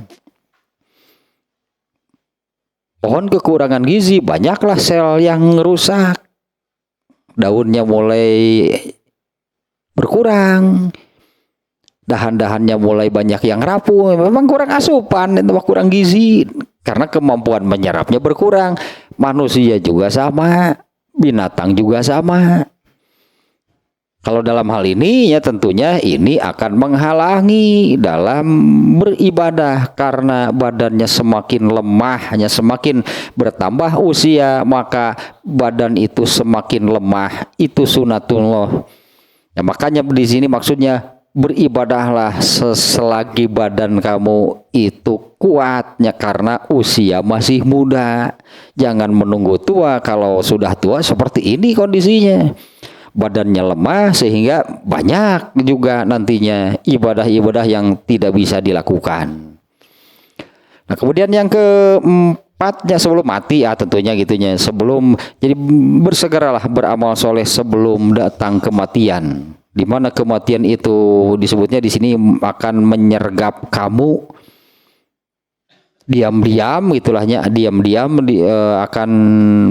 Pohon kekurangan gizi, banyaklah sel yang rusak. Daunnya mulai berkurang. Dahan-dahannya mulai banyak yang rapuh. Memang kurang asupan, kurang gizi. Karena kemampuan menyerapnya berkurang. Manusia juga sama, binatang juga sama. Kalau dalam hal ini ya tentunya ini akan menghalangi dalam beribadah karena badannya semakin lemah, hanya semakin bertambah usia maka badan itu semakin lemah. Itu sunatullah. Ya, makanya di sini maksudnya beribadahlah selagi badan kamu itu kuatnya karena usia masih muda. Jangan menunggu tua. Kalau sudah tua seperti ini kondisinya. Badannya lemah sehingga banyak juga nantinya ibadah-ibadah yang tidak bisa dilakukan. Nah, kemudian yang keempatnya sebelum mati ya tentunya gitunya. Jadi bersegeralah beramal soleh sebelum datang kematian. Di mana kematian itu disebutnya di sini akan menyergap kamu diam-diam gitulahnya, diam-diam akan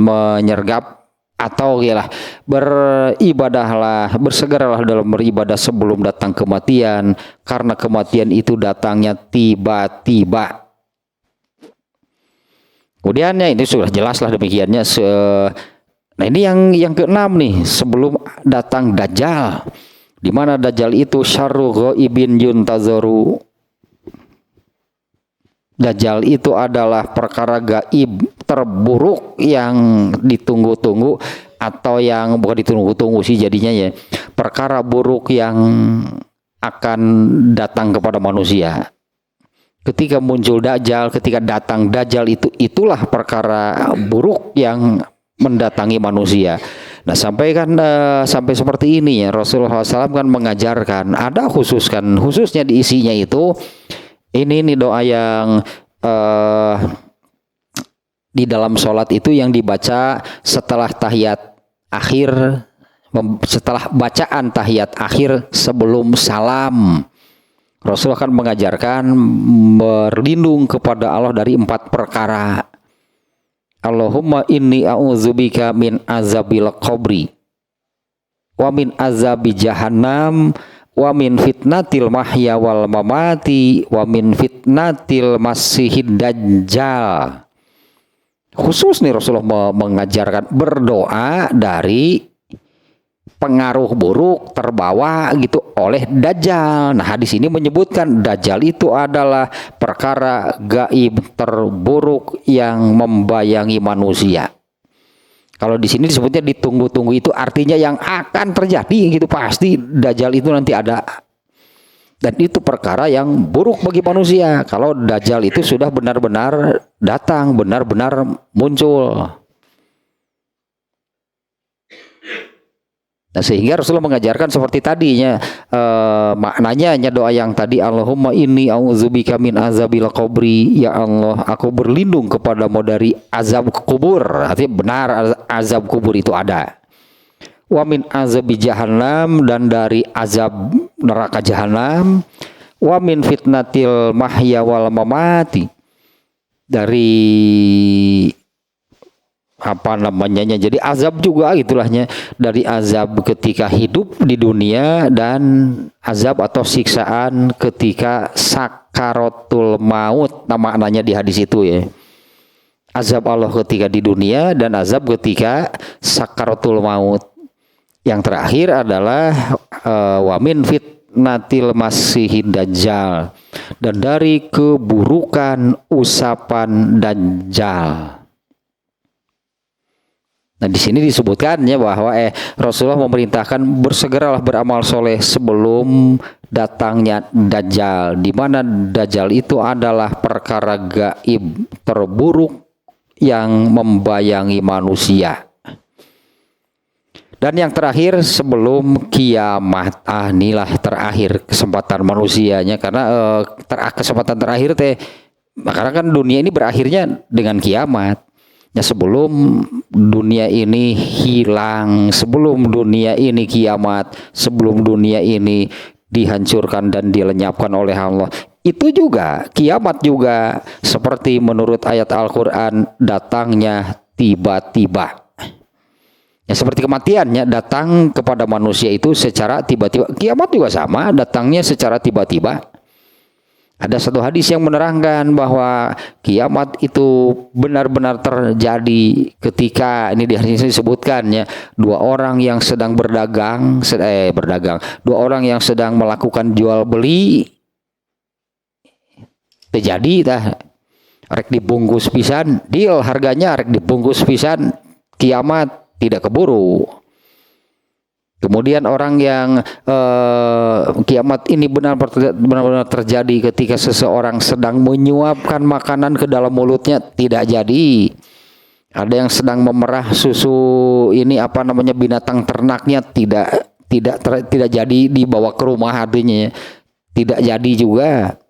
menyergap. Atau ialah beribadahlah, bersegeralah dalam beribadah sebelum datang kematian, karena kematian itu datangnya tiba-tiba. Kemudian ini sudah jelaslah demikiannya. Nah ini yang keenam nih, sebelum datang Dajjal, di mana Dajjal itu syarru ghaibin yuntazaru. Dajjal itu adalah perkara gaib terburuk yang ditunggu-tunggu atau yang bukan ditunggu-tunggu sih jadinya ya. Perkara buruk yang akan datang kepada manusia. Ketika muncul Dajjal, ketika datang Dajjal itulah perkara buruk yang mendatangi manusia. Nah sampai seperti ini ya Rasulullah SAW kan mengajarkan ada khususnya di isinya itu. Ini doa yang di dalam sholat itu yang dibaca setelah tahiyat akhir, setelah bacaan tahiyat akhir sebelum salam. Rasulullah kan mengajarkan berlindung kepada Allah dari 4 perkara. Allahumma inni a'udzubika min azabil qabri wa min azabi jahannam wa min fitnatil mahya wal mamati wa min fitnatil masihid dajjal. Khusus nih Rasulullah mengajarkan berdoa dari pengaruh buruk terbawa gitu oleh Dajjal. Nah hadis ini menyebutkan Dajjal itu adalah perkara gaib terburuk yang membayangi manusia. Kalau di sini disebutnya ditunggu-tunggu itu artinya yang akan terjadi gitu, pasti Dajjal itu nanti ada. Dan itu perkara yang buruk bagi manusia. Kalau Dajjal itu sudah benar-benar datang, benar-benar muncul. Nah, sehingga Rasulullah mengajarkan seperti tadinya maknanya hanya doa yang tadi Allahumma inni a'udzubika min azabil qabri, ya Allah aku berlindung kepadamu dari azab kubur. Artinya benar azab kubur itu ada. Wa min azabi jahannam, dan dari azab neraka jahanam. Wa min fitnatil mahya wal mamati, dari jadi azab juga gitulahnya, dari azab ketika hidup di dunia dan azab atau siksaan ketika sakaratul maut. Nah maknanya di hadis itu ya, azab Allah ketika di dunia dan azab ketika sakaratul maut. Yang terakhir adalah wamin fitnatil masihid dajjal, dan dari keburukan usapan dajjal. Nah, di sini disebutkannya bahwa Rasulullah memerintahkan bersegeralah beramal soleh sebelum datangnya Dajjal, di mana Dajjal itu adalah perkara gaib terburuk yang membayangi manusia. Dan yang terakhir sebelum kiamat. Inilah terakhir kesempatan manusianya, karena kesempatan terakhir karena kan dunia ini berakhirnya dengan kiamat. Ya, sebelum dunia ini hilang, sebelum dunia ini kiamat, sebelum dunia ini dihancurkan dan dilenyapkan oleh Allah, itu juga kiamat juga seperti menurut ayat Al-Quran datangnya tiba-tiba. Ya, seperti kematiannya datang kepada manusia itu secara tiba-tiba, kiamat juga sama, datangnya secara tiba-tiba. Ada satu hadis yang menerangkan bahwa kiamat itu benar-benar terjadi ketika, ini di hadis disebutkan ya, dua orang yang sedang berdagang, dua orang yang sedang melakukan jual beli, terjadi rek dibungkus pisan, deal harganya rek dibungkus pisan, kiamat tidak keburu. Kemudian orang yang kiamat ini benar-benar terjadi ketika seseorang sedang menyuapkan makanan ke dalam mulutnya, tidak jadi. Ada yang sedang memerah susu binatang ternaknya, tidak jadi dibawa ke rumah, artinya tidak jadi juga.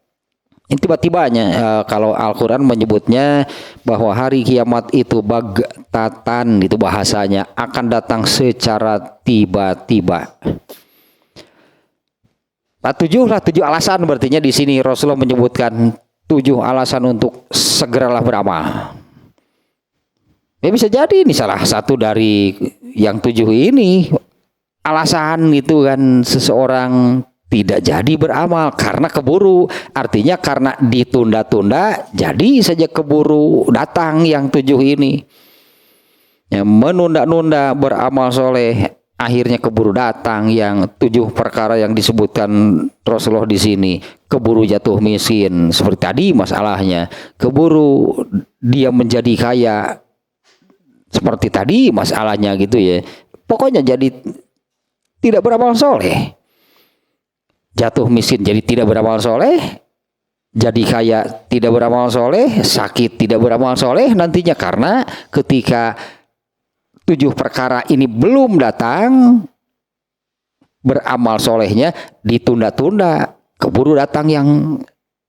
Ini tiba-tibanya, kalau Al-Quran menyebutnya bahwa hari kiamat itu bagtatan, itu bahasanya, akan datang secara tiba-tiba. Tujuh alasan, berartinya di sini Rasulullah menyebutkan 7 alasan untuk segeralah beramal. Ya, bisa jadi ini salah satu dari yang 7 ini alasan itu kan seseorang tidak jadi beramal karena keburu, artinya karena ditunda-tunda jadi saja keburu datang yang 7 ini. Ya, menunda-nunda beramal soleh akhirnya keburu datang yang 7 perkara yang disebutkan Rasulullah di sini. Keburu jatuh miskin seperti tadi masalahnya, keburu dia menjadi kaya seperti tadi masalahnya gitu ya. Pokoknya jadi tidak beramal soleh. Jatuh miskin jadi tidak beramal soleh, jadi kaya tidak beramal soleh, sakit tidak beramal soleh nantinya, karena ketika 7 perkara ini belum datang, beramal solehnya ditunda-tunda, keburu datang yang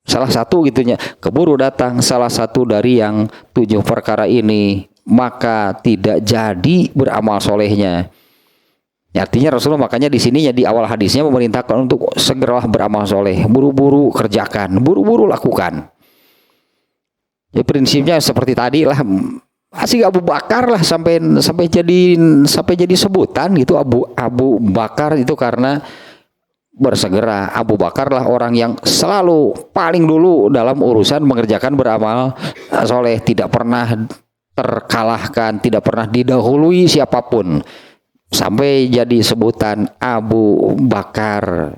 salah satu gitunya, keburu datang salah satu dari yang 7 perkara ini, maka tidak jadi beramal solehnya. Ya, artinya Rasulullah makanya di sininya di awal hadisnya memerintahkan untuk segeralah beramal soleh, buru-buru kerjakan, buru-buru lakukan. Ya, prinsipnya seperti tadi lah, asik Abu Bakar lah sampai jadi sebutan gitu, Abu Bakar itu karena bersegera. Abu Bakar lah orang yang selalu paling dulu dalam urusan mengerjakan beramal soleh, tidak pernah terkalahkan, tidak pernah didahului siapapun, sampai jadi sebutan Abu Bakar.